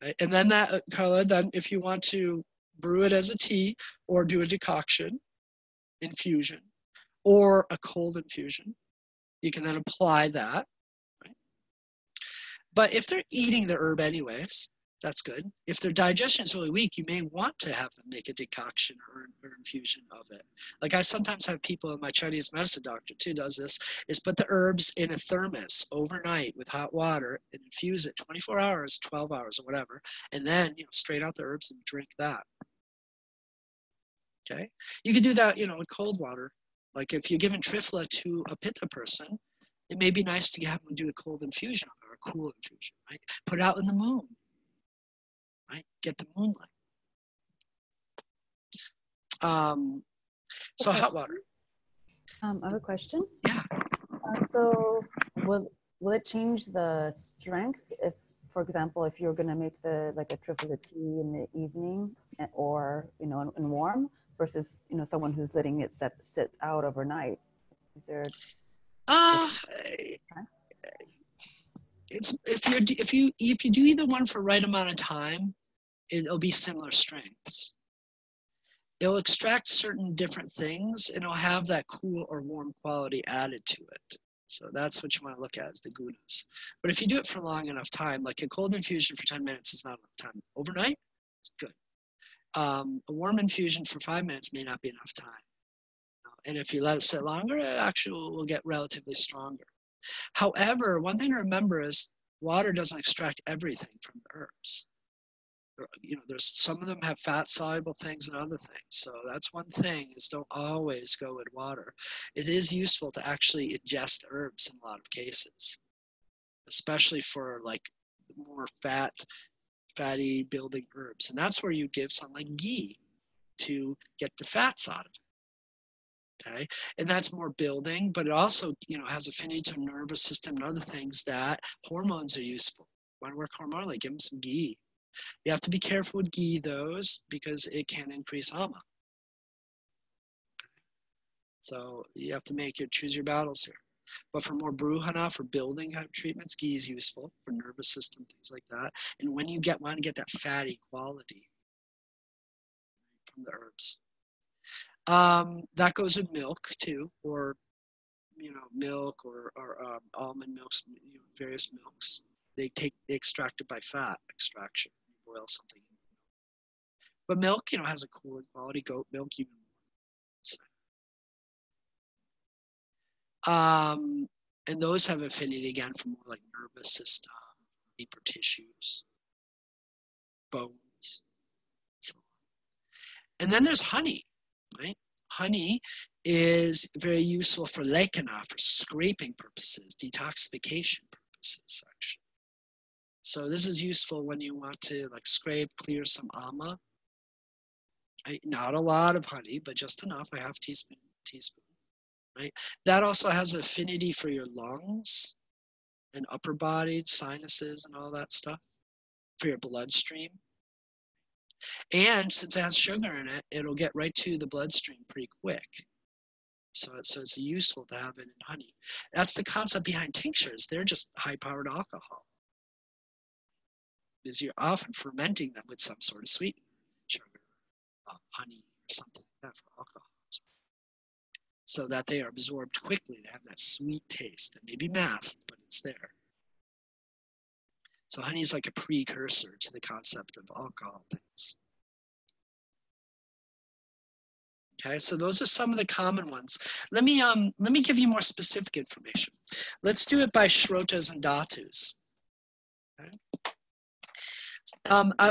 Right? And then that, Carla, then if you want to brew it as a tea or do a decoction, infusion, or a cold infusion, you can then apply that. Right? But if they're eating the herb anyways, that's good. If their digestion is really weak, you may want to have them make a decoction or infusion of it. Like I sometimes have people, and my Chinese medicine doctor too does this, is put the herbs in a thermos overnight with hot water and infuse it 24 hours, 12 hours, or whatever, and then strain out the herbs and drink that. Okay, you can do that, with cold water. Like if you're giving Trifla to a Pitta person, it may be nice to have them do a cold infusion or a cool infusion, right? Put it out in the moon, right? Get the moonlight. So hot water. I have a question. Yeah. So will it change the strength if, for example, if you're going to make like a triplet tea in the evening, or in warm, versus someone who's letting it sit out overnight? Is there? It's if you do either one for right amount of time, it'll be similar strengths. It'll extract certain different things, and it'll have that cool or warm quality added to it. So that's what you want to look at, is the gunas. But if you do it for long enough time, like a cold infusion for 10 minutes is not enough time. Overnight, it's good. A warm infusion for 5 minutes may not be enough time. And if you let it sit longer, it actually will get relatively stronger. However, one thing to remember is water doesn't extract everything from the herbs. There's some of them have fat soluble things and other things. So that's one thing, is don't always go with water. It is useful to actually ingest herbs in a lot of cases, especially for like more fatty building herbs. And that's where you give something like ghee to get the fats out of it. Okay, and that's more building, but it also, has affinity to nervous system and other things that hormones are useful. Want to work hormonally, give them some ghee. You have to be careful with ghee, because it can increase ama. So you have to choose your battles here. But for more bruhana, for building treatments, ghee is useful for nervous system, things like that. And when you want to get that fatty quality from the herbs. That goes with milk too, or milk or almond milks, various milks. They extract it by fat extraction. You boil something. But milk, has a cooling quality. Goat milk even more. And those have affinity again for more like nervous system, deeper tissues, bones, so on. And then there's honey. Right? Honey is very useful for lekana, for scraping purposes, detoxification purposes, actually. So this is useful when you want to scrape, clear some ama. Not a lot of honey, but just enough, a half teaspoon, right? That also has affinity for your lungs and upper body, sinuses and all that stuff, for your bloodstream. And since it has sugar in it, it'll get right to the bloodstream pretty quick. So it's useful to have it in honey. That's the concept behind tinctures. They're just high-powered alcohol, because you're often fermenting them with some sort of sweetener, sugar, honey, or something like that for alcohol, so that they are absorbed quickly. They have that sweet taste that may be masked, but it's there. So honey is like a precursor to the concept of alcohol things. Okay, so those are some of the common ones. Let me give you more specific information. Let's do it by shrotas and dhatus. Okay.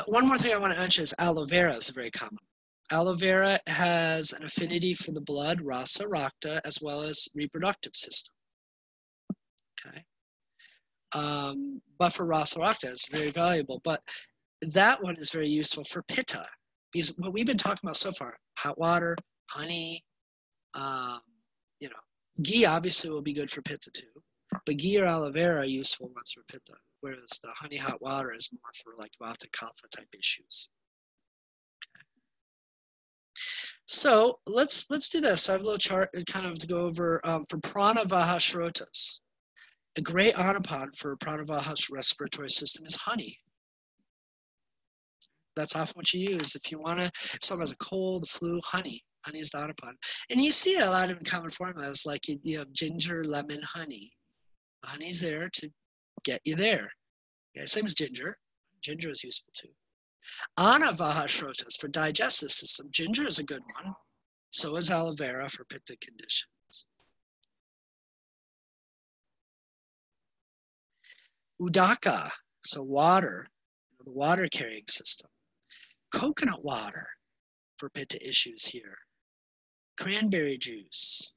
One more thing I want to mention is aloe vera is very common. Aloe vera has an affinity for the blood, rasa, rakta, as well as reproductive system. Okay. But for rasa, rakta is very valuable. But that one is very useful for pitta, because what we've been talking about so far, hot water, honey, ghee obviously will be good for pitta too, but ghee or aloe vera are useful ones for pitta, whereas the honey hot water is more for like vata kapha type issues. Okay. So let's do this. I have a little chart kind of to go over for pranavaha shrotas. A great anapan for pranavaha respiratory system is honey. That's often what you use if someone has a cold, a flu, honey. Honey is the anapan. And you see a lot of common formulas, like you have ginger, lemon, honey. Honey's there to get you there. Yeah, same as ginger. Ginger is useful too. Anavaha shrotas for digestive system. Ginger is a good one. So is aloe vera for pitta conditions. Udaka, so water, the water carrying system. Coconut water for pitta issues here. Cranberry juice.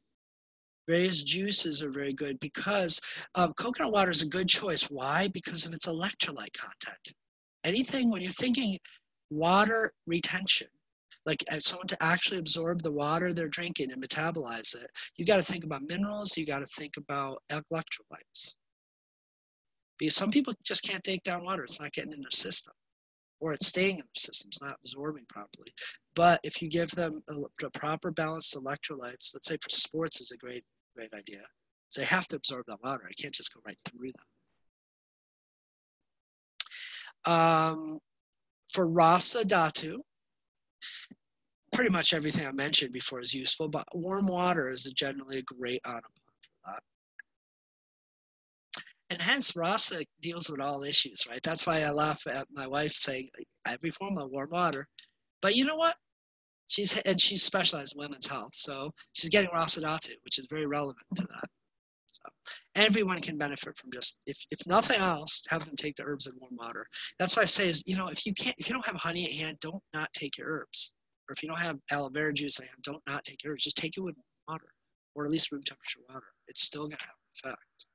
Various juices are very good because coconut water is a good choice. Why? Because of its electrolyte content. Anything, when you're thinking water retention, like someone to actually absorb the water they're drinking and metabolize it, you got to think about minerals, you got to think about electrolytes. Because some people just can't take down water. It's not getting in their system, or it's staying in their system. It's not absorbing properly. But if you give them a proper balanced electrolytes, let's say for sports is a great idea. So they have to absorb that water. I can't just go right through them. For rasa dhatu, pretty much everything I mentioned before is useful, but warm water is generally a great anapana for that. And hence rasa deals with all issues, right? That's why I laugh at my wife saying every form of warm water. But you know what? She's specialized in women's health, so she's getting rasa dhatu, which is very relevant to that. So everyone can benefit from just, if nothing else, have them take the herbs in warm water. That's why I say is, if you don't have honey at hand, don't not take your herbs. Or if you don't have aloe vera juice at hand, don't not take your herbs. Just take it with water, or at least room temperature water. It's still going to have an effect.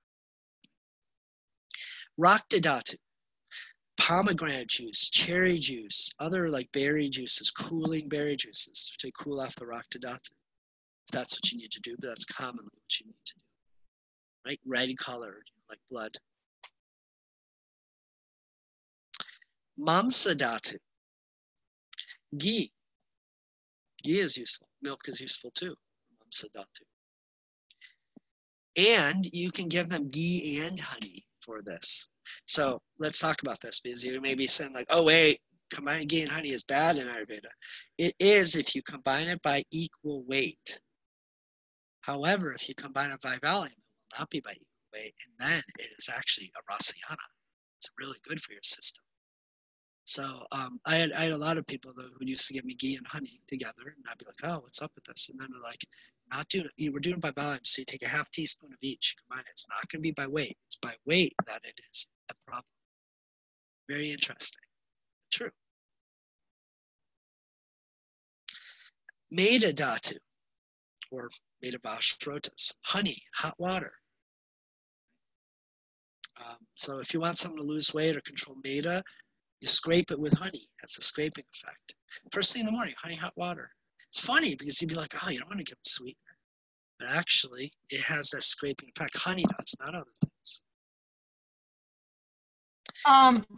Rakta dhatu, pomegranate juice, cherry juice, other like berry juices, cooling berry juices to cool off the rakta dhatu. If that's what you need to do, but that's commonly what you need to do. Right? Red colored, like blood. Mamsa dhatu, ghee. Ghee is useful. Milk is useful too. Mamsa dhatu. And you can give them ghee and honey for this. So let's talk about this, because you may be saying like, oh wait, combining ghee and honey is bad in Ayurveda. It is if you combine it by equal weight. However, if you combine it by volume, it will not be by equal weight, and then it is actually a rasayana. It's really good for your system. So I had a lot of people though who used to give me ghee and honey together, and I'd be like, oh, what's up with this? And then they're like, not doing it. We're doing it by volume, so you take a half teaspoon of each, combine it. It's not going to be by weight. It's by weight that it is a problem. Very interesting. True. Meda dhatu, or Meda Vashrotas, honey, hot water. So if you want someone to lose weight or control Meda, you scrape it with honey. That's the scraping effect. First thing in the morning, honey, hot water. It's funny because you'd be like, oh, you don't want to give them sweetener. But actually, it has that scraping effect. Honey does, not other things.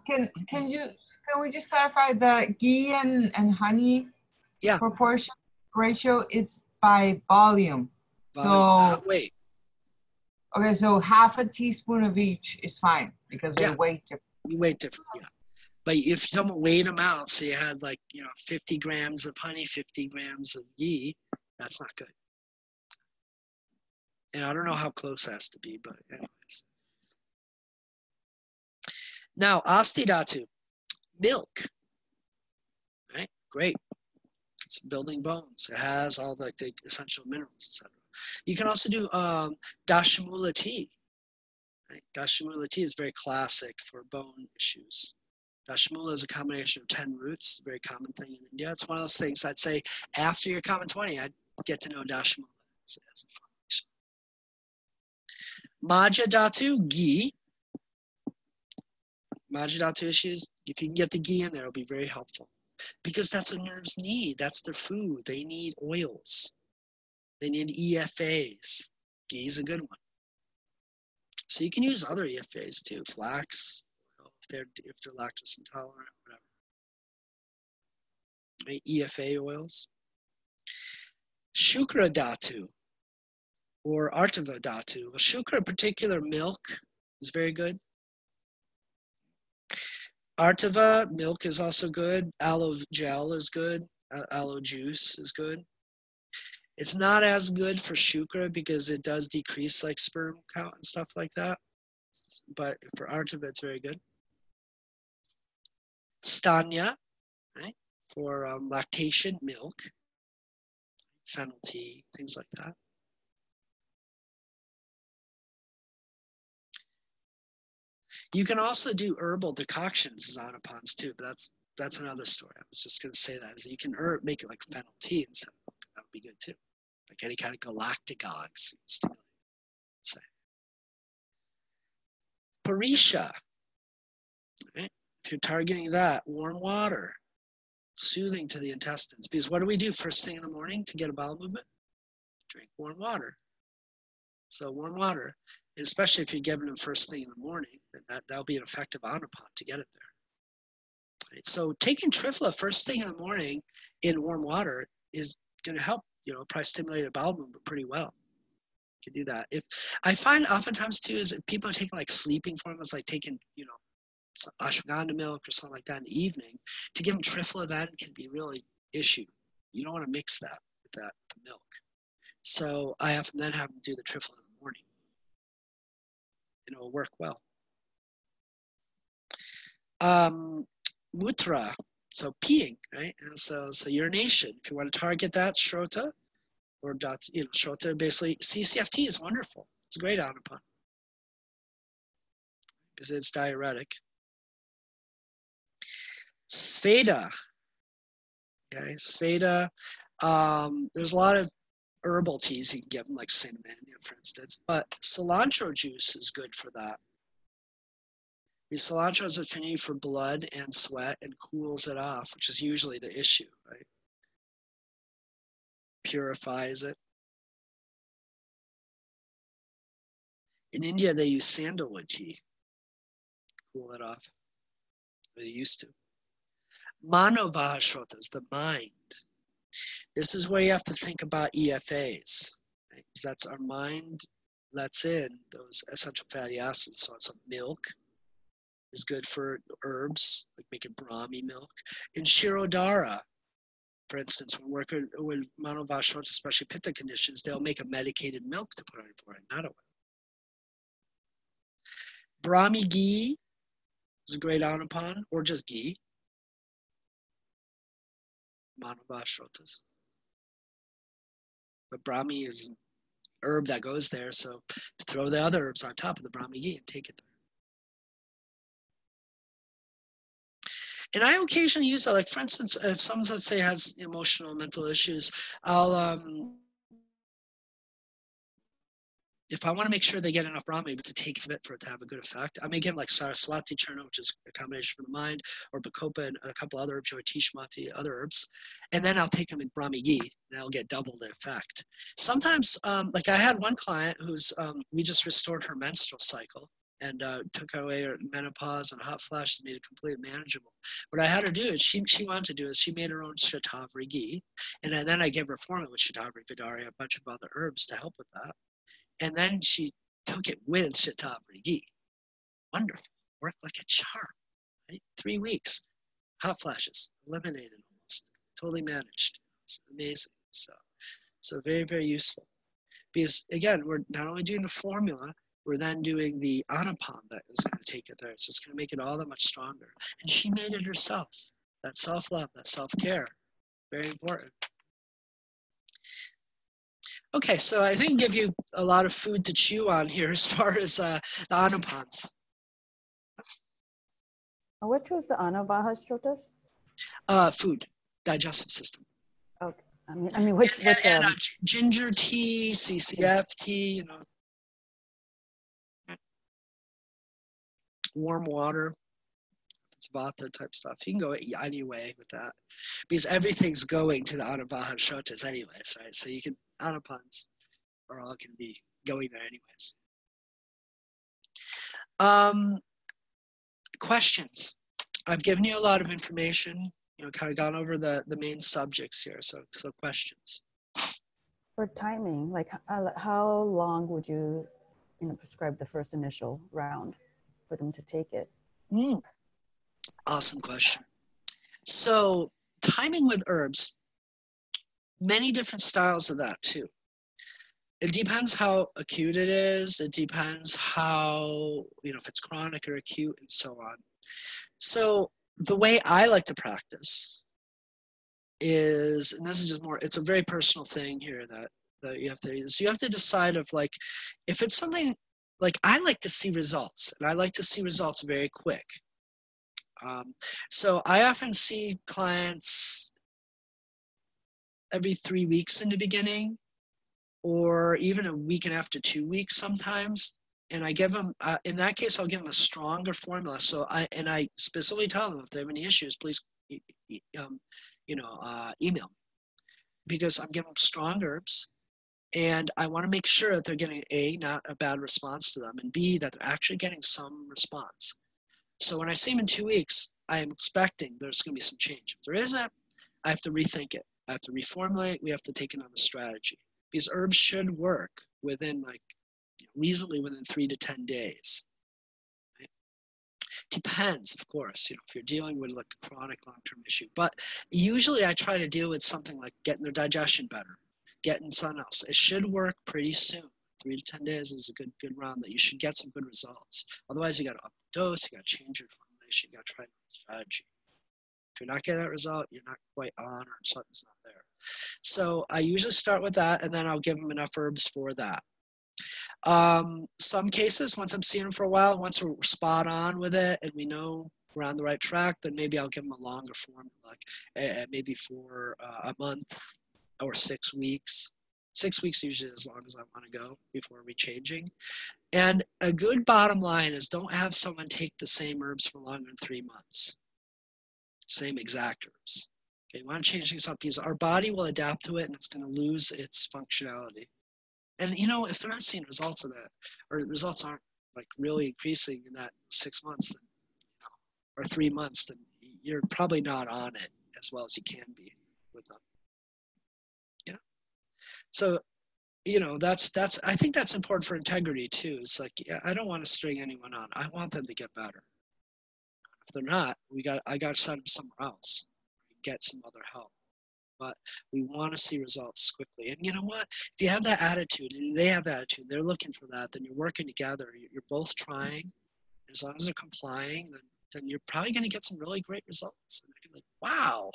Can we just clarify the ghee and honey proportion ratio? It's by volume. So weight. Okay, so half a teaspoon of each is fine because they weigh different. You weigh different, yeah. But if someone weighed them out, so you had 50 grams of honey, 50 grams of ghee, that's not good. And I don't know how close that has to be, but anyways. Now, asti dhatu, milk, right? Great. It's building bones. It has all the essential minerals, etc. You can also do dashamula tea. Right? Dashamula tea is very classic for bone issues. Dashamula is a combination of 10 roots, a very common thing in India. It's one of those things I'd say after your common 20, I'd get to know dashamula as a formulation. Majja dhatu, ghee. Majja dhatu issues, if you can get the ghee in there, it'll be very helpful. Because that's what nerves need. That's their food. They need oils. They need EFAs. Ghee is a good one. So you can use other EFAs too. Flax, if they're lactose intolerant, whatever. Right? EFA oils. Shukra dhatu or Artava dhatu. Well, shukra, in particular, milk is very good. Artava, milk is also good. Aloe gel is good. Aloe juice is good. It's not as good for shukra because it does decrease like sperm count and stuff like that. But for Artava, it's very good. Stanya, right? For lactation, milk. Fennel tea, things like that. You can also do herbal decoctions as anapans too, but that's another story. I was just going to say that. So you can make it like fennel tea and stuff. That would be good too. Like any kind of galactagogues. Say. Parisha. Right? If you're targeting that, warm water. soothing to the intestines. Because what do we do first thing in the morning to get a bowel movement? Drink warm water. So warm water, and especially if you're giving them first thing in the morning, then that'll be an effective Anapon to get it there. Right? So taking Triphala first thing in the morning in warm water is going to help, probably stimulate a bowel movement pretty well. You can do that. If I find oftentimes too is if people are taking like sleeping formulas, like taking, ashwagandha milk or something like that in the evening, to give them Triphala then can be really issue. You don't want to mix that with the milk. So I often then have them do the Triphala in the morning. And it will work well. Mutra, so peeing, right? And so urination. If you want to target that, Shrota, or Shrota, basically, CCFT is wonderful. It's a great Anapon because it's diuretic. Sveda. Okay, Sveda. There's a lot of herbal teas you can give them, like cinnamon, for instance, but cilantro juice is good for that. Because cilantro has affinity for blood and sweat and cools it off, which is usually the issue, right? Purifies it. In India, they use sandalwood tea. Cool it off. They used to. Manovahashrotas, the mind. This is where you have to think about EFAs. Right? Because that's our mind lets in those essential fatty acids. So it's milk is good for herbs, like making Brahmi milk. And Shirodhara, for instance, when working with Manovahashrotas, especially Pitta conditions, they'll make a medicated milk to put on for it, not oil. Brahmi ghee is a great Anapon, or just ghee. Manovahashrotas. But Brahmi is an herb that goes there, so throw the other herbs on top of the Brahmi ghee and take it there. And I occasionally use that, like for instance, if someone, let's say, has emotional or mental issues, I'll if I want to make sure they get enough Brahmi to take it for it to have a good effect, I may give them like Saraswati Churna, which is a combination for the mind, or Bacopa and a couple other herbs, or Tishmati, other herbs. And then I'll take them in Brahmi ghee, and I'll get double the effect. Sometimes, like I had one client who's, we just restored her menstrual cycle and took away her menopause and hot flashes, made it completely manageable. What I had her do is she wanted to do is she made her own Shatavari ghee. And then I gave her a formula with Shatavari, Vidari, a bunch of other herbs to help with that. And then she took it with Shatavari ghee. Wonderful. Worked like a charm. Right? 3 weeks. Hot flashes. Eliminated almost. Totally managed. It's amazing. So very, very useful. Because again, we're not only doing the formula, we're then doing the Anapon that is going to take it there. So it's going to make it all that much stronger. And she made it herself. That self-love, that self-care. Very important. Okay, so I think I give you a lot of food to chew on here as far as the Anapons. Which was the Anavahashrotas? Food, digestive system. Okay. I mean, which ginger tea, CCF tea, warm water. It's Vata type stuff. You can go any way with that because everything's going to the Anavahashrotas anyways, right? So you can, Anapons are all going to be going there anyways. Questions. I've given you a lot of information, kind of gone over the main subjects here. So questions. For timing, like how long would you, prescribe the first initial round for them to take it? Awesome question. So timing with herbs, many different styles of that too. It depends how acute it is. It depends how, if it's chronic or acute and so on. So the way I like to practice is, and this is just more, it's a very personal thing here that you have to use. You have to decide of like, if it's something, like I like to see results and I like to see results very quick. So I often see clients every 3 weeks in the beginning, or even a week and after 2 weeks sometimes. And I give them, in that case, I'll give them a stronger formula. So I specifically tell them if they have any issues, please email me, because I'm giving them strong herbs, and I want to make sure that they're getting A, not a bad response to them, and B, that they're actually getting some response. So when I see them in 2 weeks, I am expecting there's going to be some change. If there isn't, I have to rethink it. I have to reformulate. We have to take another strategy. These herbs should work within reasonably within 3 to 10 days. Right? Depends, of course, if you're dealing with like a chronic long-term issue. But usually I try to deal with something like getting their digestion better, getting something else. It should work pretty soon. 3 to 10 days is a good run that you should get some good results. Otherwise, you got to up the dose, you got to change your formulation, you got to try a strategy. If you're not getting that result, you're not quite on, or something's not there. So I usually start with that, and then I'll give them enough herbs for that. Some cases, once I'm seeing them for a while, once we're spot on with it and we know we're on the right track, then maybe I'll give them a longer formula, like maybe for a month or 6 weeks. 6 weeks usually as long as I want to go before rechanging. And a good bottom line is don't have someone take the same herbs for longer than 3 months. Same exact herbs. Okay, you want to change things up because our body will adapt to it and it's going to lose its functionality. And if they're not seeing results of that, or the results aren't like really increasing in that 6 months, then, or 3 months, then you're probably not on it as well as you can be with them. Yeah. So, that's I think that's important for integrity too. It's like, I don't want to string anyone on. I want them to get better. If they're not, I got to send them somewhere else, get some other help. But we want to see results quickly. And you know what? If you have that attitude and they have that attitude, they're looking for that, then you're working together. You're both trying. As long as they're complying, then you're probably going to get some really great results. And they're going to be like, wow.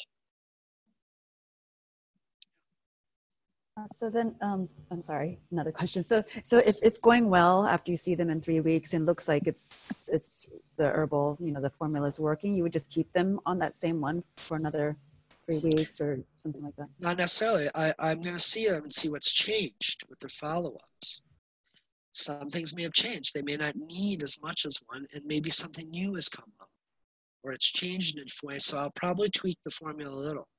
So then, I'm sorry, another question. So if it's going well after you see them in 3 weeks and looks like it's the herbal, the formula is working, you would just keep them on that same one for another 3 weeks or something like that? Not necessarily. I'm going to see them and see what's changed with their follow-ups. Some things may have changed. They may not need as much as one, and maybe something new has come up, or it's changed in a way. So I'll probably tweak the formula a little.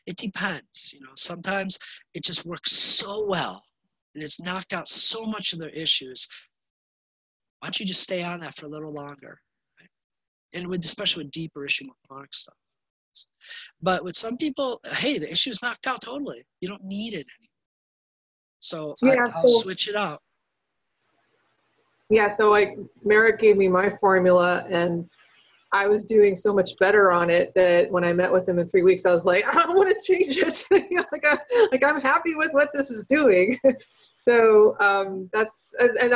It depends. Sometimes it just works so well, and it's knocked out so much of their issues. Why don't you just stay on that for a little longer? Right? And especially with deeper issue, more chronic stuff. But with some people, hey, the issue is knocked out totally. You don't need it anymore. So I'll switch it out. Yeah, so like Merrick gave me my formula, and I was doing so much better on it that when I met with him in 3 weeks, I was like, I don't want to change it. I'm happy with what this is doing. So that's, and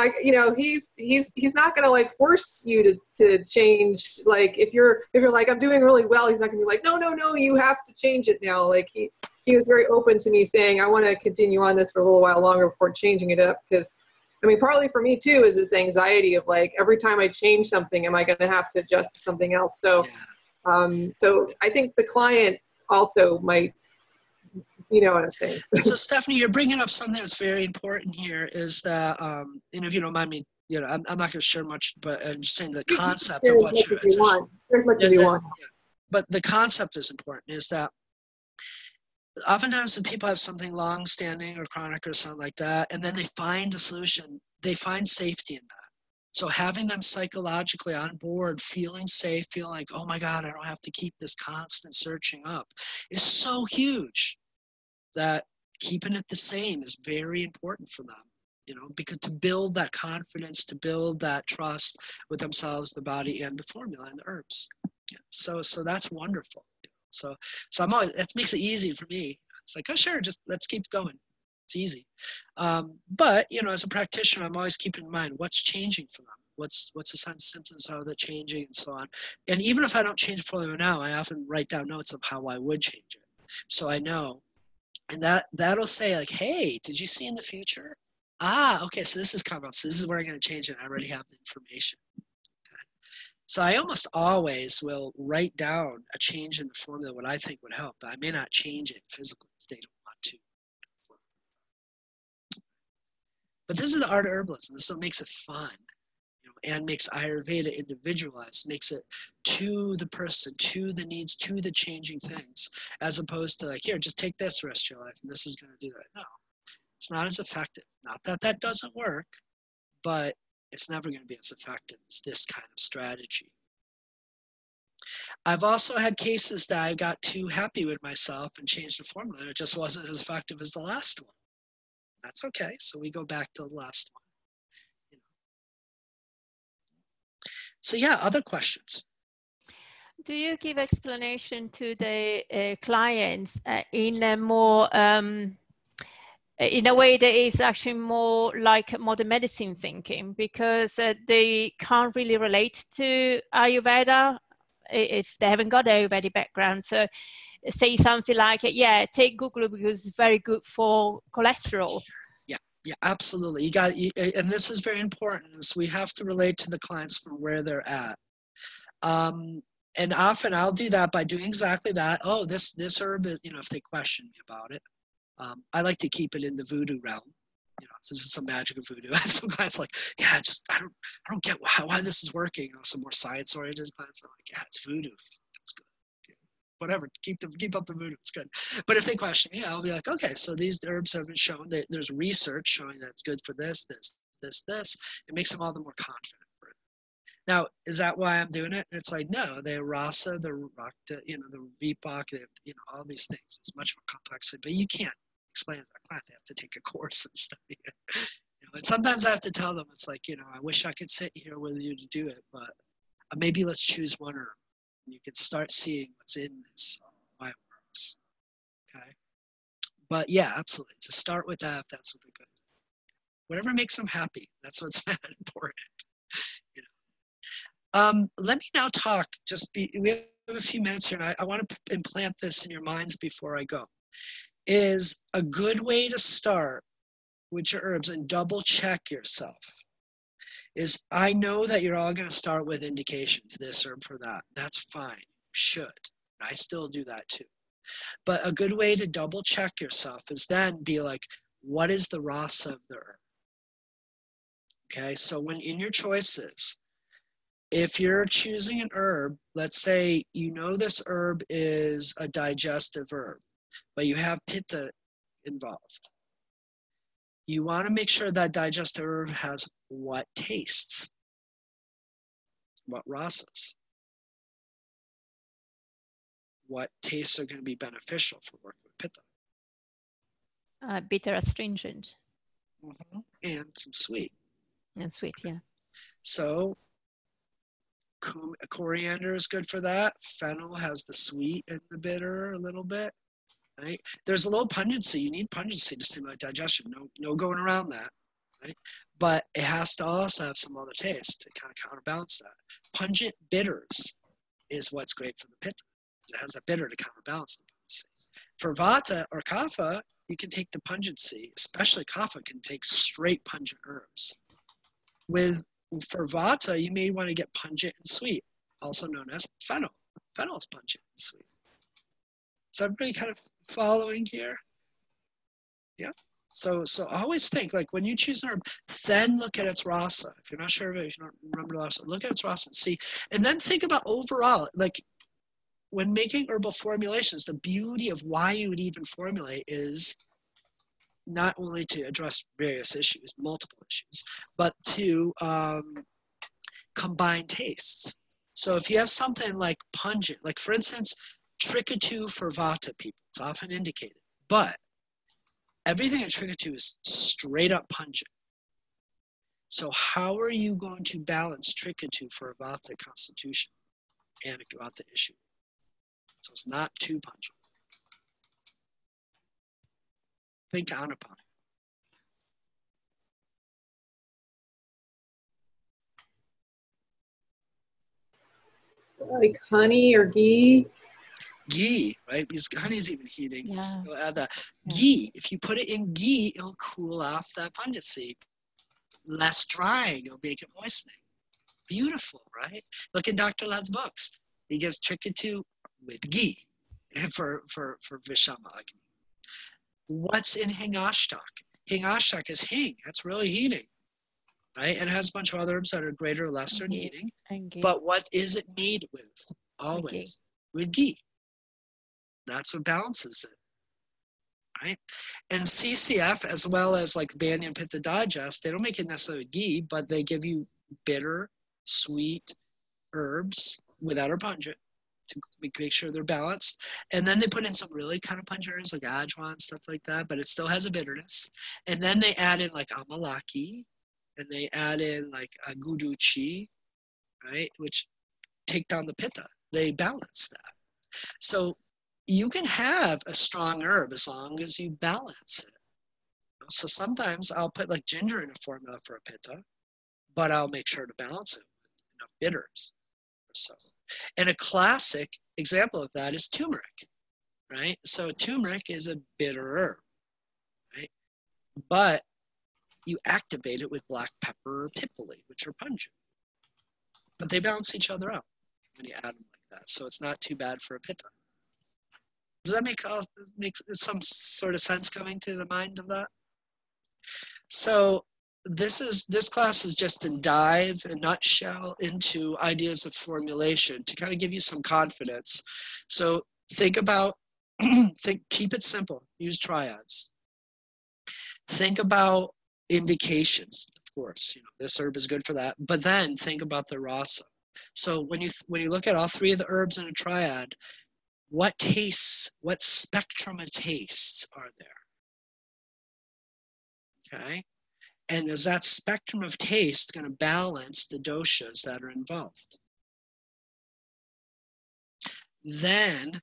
he's not going to like force you to change. Like if you're like, I'm doing really well, he's not gonna be like, no, you have to change it now. Like he was very open to me saying, I want to continue on this for a little while longer before changing it up. Because partly for me too is this anxiety of like, every time I change something, am I going to have to adjust to something else? So, so I think the client also might, you know what I'm saying. So Stephanie, you're bringing up something that's very important here is that, and if you don't mind me, I'm not going to share much, but I'm just saying the concept of what you want. Share as much as you want. But the concept is important, is that oftentimes when people have something long-standing or chronic or something like that, and then they find a solution, they find safety in that. So having them psychologically on board, feeling safe, feeling like, oh my God, I don't have to keep this constant searching up, is so huge that keeping it the same is very important for them, because to build that confidence, to build that trust with themselves, the body, and the formula and the herbs. Yeah. So that's wonderful. So I'm always, that makes it easy for me. It's like, oh, sure, just let's keep going. It's easy. But, as a practitioner, I'm always keeping in mind what's changing for them. What's the signs and symptoms, how they're changing, and so on. And even if I don't change for them now, I often write down notes of how I would change it. So I know. And that'll say like, hey, did you see in the future? Okay, so this is coming up. So this is where I'm going to change it. I already have the information. So I almost always will write down a change in the formula, what I think would help, but I may not change it physically if they don't want to. But this is the art of herbalism. This is what makes it fun. and makes Ayurveda individualized, makes it to the person, to the needs, to the changing things, as opposed to like, here, just take this the rest of your life and this is going to do that. No, it's not as effective. Not that that doesn't work, but it's never going to be as effective as this kind of strategy. I've also had cases that I got too happy with myself and changed the formula, and it just wasn't as effective as the last one. That's okay. So we go back to the last one. You know. So yeah, other questions? Do you give explanation to the clients in a more in a way that is actually more like modern medicine thinking, because they can't really relate to Ayurveda if they haven't got an Ayurvedic background? So say something like, yeah, take guggulu because it's very good for cholesterol. Yeah, absolutely. You got, and this is very important, is we have to relate to the clients from where they're at. And often I'll do that by doing exactly that. Oh, this herb is, you know, if they question me about it. I like to keep it in the voodoo realm. You know, this is some magic of voodoo. I have some clients like, yeah, just I don't get why this is working. You know, some more science-oriented clients are like, yeah, it's voodoo. That's good. Yeah. Whatever, keep up the voodoo. It's good. But if they question me, I'll be like, okay, so these herbs have been shown that there's research showing that it's good for this. It makes them all the more confident for it. Now, is that why I'm doing it? It's like, no, the rasa, the rakta, you know, the vipak, you know, all these things. It's much more complex, but you can't explain it to the client. They have to take a course and study it. You know, and sometimes I have to tell them, it's like, you know, I wish I could sit here with you to do it, but maybe let's choose one herb. And you can start seeing what's in this, why it works. Okay. But yeah, absolutely. To start with that, if that's what they're good. Whatever makes them happy. That's what's important. You know. Let me now talk. We have a few minutes here, and I want to implant this in your minds before I go. Is a good way to start with your herbs and double check yourself is, I know that you're all going to start with indications, this herb for that. That's fine. You should. I still do that too. But a good way to double check yourself is then be like, what is the rasa of the herb? Okay, so when in your choices, if you're choosing an herb, let's say you know this herb is a digestive herb, but you have pitta involved. You want to make sure that digestive herb has what tastes, what rasas, what tastes are going to be beneficial for working with pitta. Bitter, astringent. Mm-hmm. And some sweet. And sweet, yeah. So coriander is good for that. Fennel has the sweet and the bitter a little bit. Right? There's a little pungency. You need pungency to stimulate digestion. No going around that. Right? But it has to also have some other taste to kind of counterbalance that. Pungent bitters is what's great for the pitta. It has a bitter to counterbalance the pungency. For vata or kapha, you can take the pungency, especially kapha can take straight pungent herbs. For vata, you may want to get pungent and sweet, also known as fennel. Fennel is pungent and sweet. Is everybody kind of following here? Yeah. So always think, like, when you choose an herb, then look at its rasa. If you're not sure of it, if you don't remember the rasa, look at its rasa and see. And then think about overall, like, when making herbal formulations, the beauty of why you would even formulate is not only to address various issues, multiple issues, but to combine tastes. So if you have something like pungent, like for instance, Chikitsa for vata people, it's often indicated, but everything in Chikitsa is straight up pungent. So how are you going to balance Chikitsa for a vata constitution and a vata issue? So it's not too pungent. Think on upon it. Like honey or ghee? Ghee, right? Because honey's even heating. Yeah. So add that. Ghee, if you put it in ghee, it'll cool off that pungency. Less drying, it'll make it moistening. Beautiful, right? Look in Dr. Lad's books. He gives Chikitsa with ghee for Vishama Agni. What's in Hingashtak? Hingashtak is hing. That's really heating. right? And it has a bunch of other herbs that are greater or lesser in Ghee. eating. And ghee. But what is it made with? Always with ghee. That's what balances it, right? And CCF, as well as like Banyan Pitta Digest, they don't make it necessarily ghee, but they give you bitter, sweet herbs without or pungent to make sure they're balanced. And then they put in some really kind of pungent herbs like ajwan, stuff like that, but it still has a bitterness. And then they add in like amalaki, and they add in like a guduchi, right, which take down the pitta. They balance that. So you can have a strong herb as long as you balance it. So sometimes I'll put like ginger in a formula for a pitta, but I'll make sure to balance it with enough bitters. So, and a classic example of that is turmeric, right? So turmeric is a bitter herb, right? But you activate it with black pepper or pipali, which are pungent. But they balance each other out when you add them like that. So it's not too bad for a pitta. Does that make some sort of sense coming to the mind of that? So this class is just to dive a nutshell into ideas of formulation to kind of give you some confidence. So think about, keep it simple, use triads. Think about indications, of course, this herb is good for that, but then think about the rasa. So when you look at all three of the herbs in a triad, what spectrum of tastes are there? Okay. And is that spectrum of taste going to balance the doshas that are involved? Then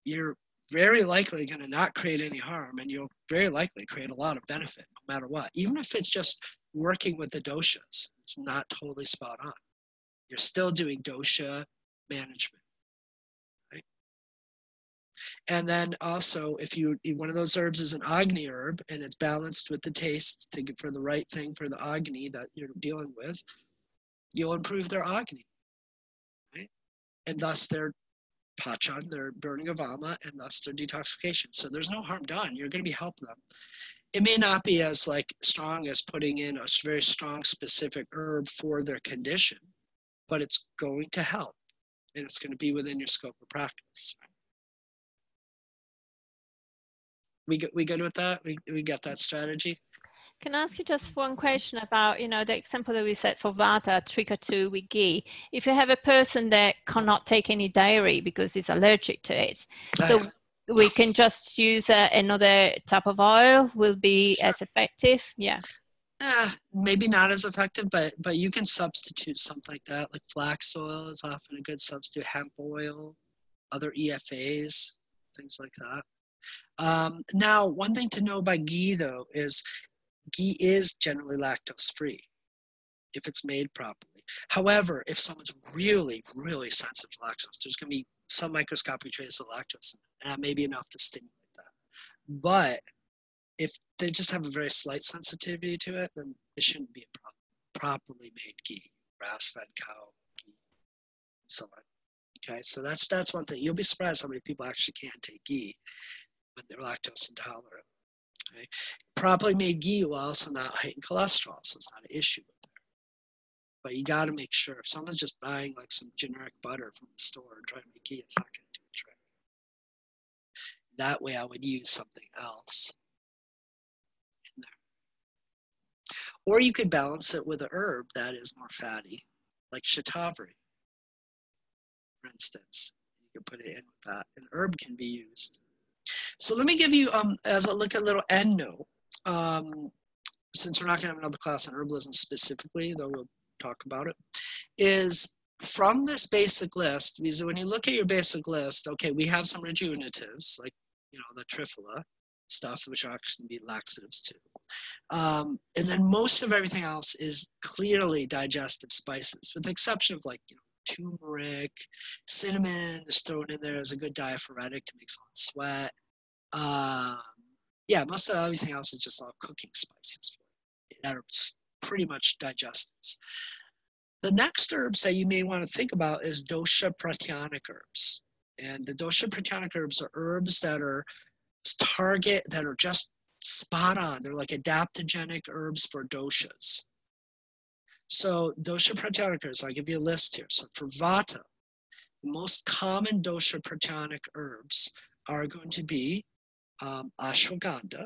you're very likely going to not create any harm, and you'll very likely create a lot of benefit no matter what. Even if it's just working with the doshas, it's not totally spot on. You're still doing dosha management. And then also, if one of those herbs is an Agni herb and it's balanced with the taste for the right thing for the Agni that you're dealing with, you'll improve their Agni, right? And thus their pachan, their burning of ama, and thus their detoxification. So there's no harm done. You're going to be helping them. It may not be as strong as putting in a very strong specific herb for their condition, but it's going to help, and it's going to be within your scope of practice. Right? We good with that? We got that strategy? Can I ask you just one question about, the example that we said for Vata, Trikatu with ghee. If you have a person that cannot take any dairy because he's allergic to it, so we can just use another type of oil, will be sure. As effective? Yeah. Maybe not as effective, but you can substitute something like that. Like flax oil is often a good substitute, hemp oil, other EFAs, things like that. Now, one thing to know about ghee, though, is ghee is generally lactose free if it's made properly. However, if someone's really, really sensitive to lactose, there's going to be some microscopic traces of lactose, and that may be enough to stimulate that. But if they just have a very slight sensitivity to it, then it shouldn't be a problem. Properly made ghee, grass-fed cow ghee, and so on. Okay, so that's one thing. You'll be surprised how many people actually can't take ghee when they're lactose intolerant. Okay? Properly made ghee will also not heighten cholesterol, so it's not an issue with that. But you got to make sure if someone's just buying some generic butter from the store and trying to make ghee, it's not going to do the trick. That way, I would use something else in there. Or you could balance it with an herb that is more fatty, like shatavari, for instance. You can put it in with that. An herb can be used. So let me give you, as a little end note, since we're not going to have another class on herbalism specifically, though we'll talk about it, is from this basic list, because when you look at your basic list, okay, we have some rejuvenatives, like, the triphala stuff, which are actually be laxatives too. And then most of everything else is clearly digestive spices, with the exception of turmeric, cinnamon is thrown in there as a good diaphoretic to make someone sweat. Yeah, most of everything else is just all cooking spices that are pretty much digestives. The next herbs that you may want to think about is dosha pratyanic herbs. And the dosha pratyanic herbs are herbs that are just spot on. They're like adaptogenic herbs for doshas. So dosha pratyanaka herbs, I'll give you a list here. So for Vata, the most common dosha pratyanaka herbs are going to be ashwagandha.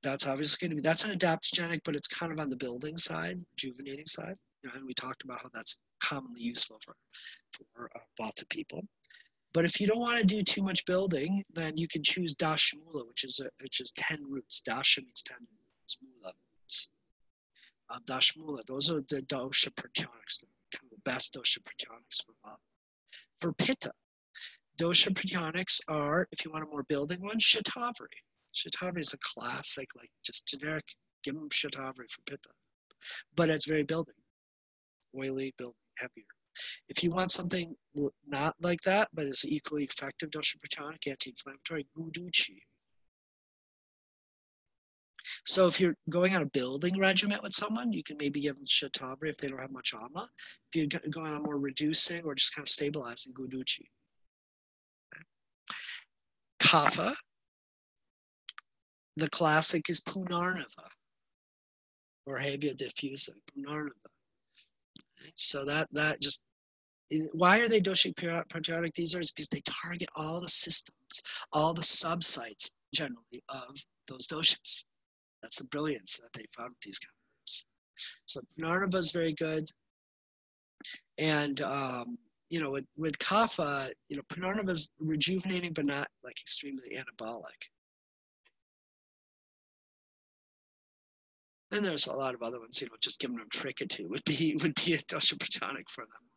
That's obviously going to be, that's an adaptogenic, but it's kind of on the building side, rejuvenating side. You know, and we talked about how that's commonly useful for Vata people. But if you don't want to do too much building, then you can choose Dashmula, which is 10 roots. Dasha means 10 roots, Mula means. Dashmula, those are the dosha pratyanics, kind of the best dosha pratyanics for Vata. For Pitta, dosha pratyanics are, if you want a more building one, Shatavari. Shatavari is a classic, like just generic, give them Shatavari for Pitta. But it's very building, oily, building, heavier. If you want something not like that, but is equally effective dosha pratyanaka, anti-inflammatory, Guduchi. So if you're going on a building regimen with someone, you can maybe give them Shatavari if they don't have much ama. If you're going on more reducing or just kind of stabilizing, Guduchi. Okay. Kapha, the classic is Punarnava, or Hevia diffusa, Punarnava. Okay. So that just, why are they dosha pratyanaka? These are because they target all the systems, all the subsites generally of those doshas. That's the brilliance that they found with these kind of herbs. So Punarnava is very good. And, you know, with Kapha, you know, Punarnava is rejuvenating, but not like extremely anabolic. And there's a lot of other ones, you know, just giving them Chikitsa would be a dosha pratyanaka for them.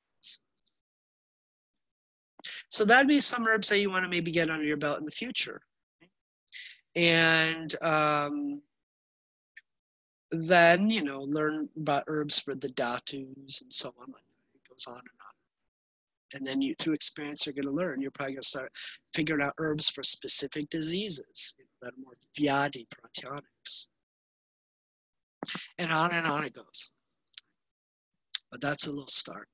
So that'd be some herbs that you want to maybe get under your belt in the future. And then, you know, learn about herbs for the dhatus and so on. Like it goes on and on. And then you, through experience, you're going to learn. You're probably going to start figuring out herbs for specific diseases, you know, that are more vyadi pratyanics. And on it goes. But that's a little start.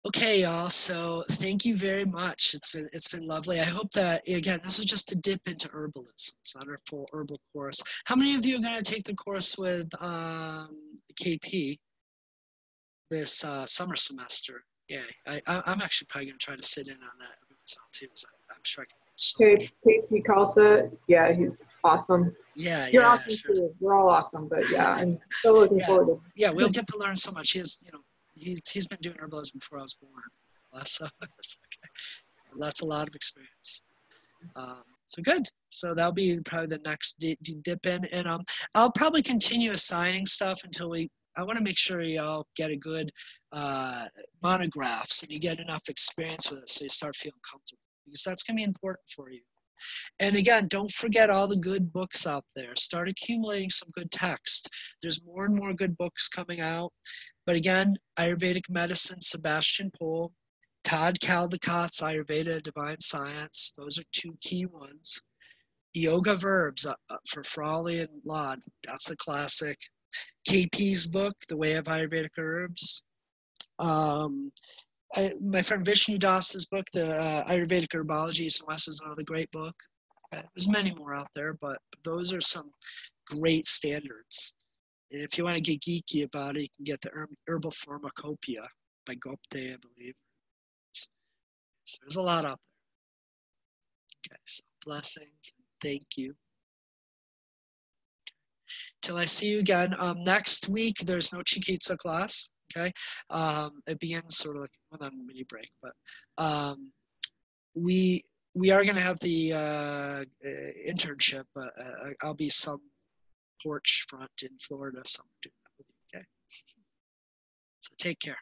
Okay, y'all. So thank you very much. It's been lovely. I hope that, again, this was just a dip into herbalism. It's not our full herbal course. How many of you are going to take the course with KP this summer semester? Yeah, I'm actually probably going to try to sit in on that too. I'm sure I can. KP Khalsa, yeah, he's awesome. Yeah, you're yeah, awesome sure. too. We're all awesome, but yeah, I'm so looking forward to it. Yeah, we'll get to learn so much. He has, you know, he's been doing herbalism before I was born. So that's okay. That's a lot of experience. So good. So that'll be probably the next dip in, and I'll probably continue assigning stuff until I want to make sure y'all get a good monographs and you get enough experience with it so you start feeling comfortable, because that's going to be important for you. And again, don't forget all the good books out there. Start accumulating some good text. There's more and more good books coming out. But again, Ayurvedic Medicine, Sebastian Pohl, Todd Caldicott's Ayurveda Divine Science. Those are two key ones. Yoga Verbs for Frawley and Lod. That's a classic. KP's book, The Way of Ayurvedic Herbs. My friend Vishnu Das's book, the Ayurvedic Herbology East and West, is another great book. There's many more out there, but those are some great standards. And if you want to get geeky about it, you can get the Herbal Pharmacopoeia by Gupta, I believe. So there's a lot out there. Okay, so blessings. Thank you. Till I see you again. Next week, there's no Chikitsa class. Okay, it begins sort of like a mini break, but we are going to have the internship. I'll be some porch front in Florida, so I'm doing that with you. Okay, so take care.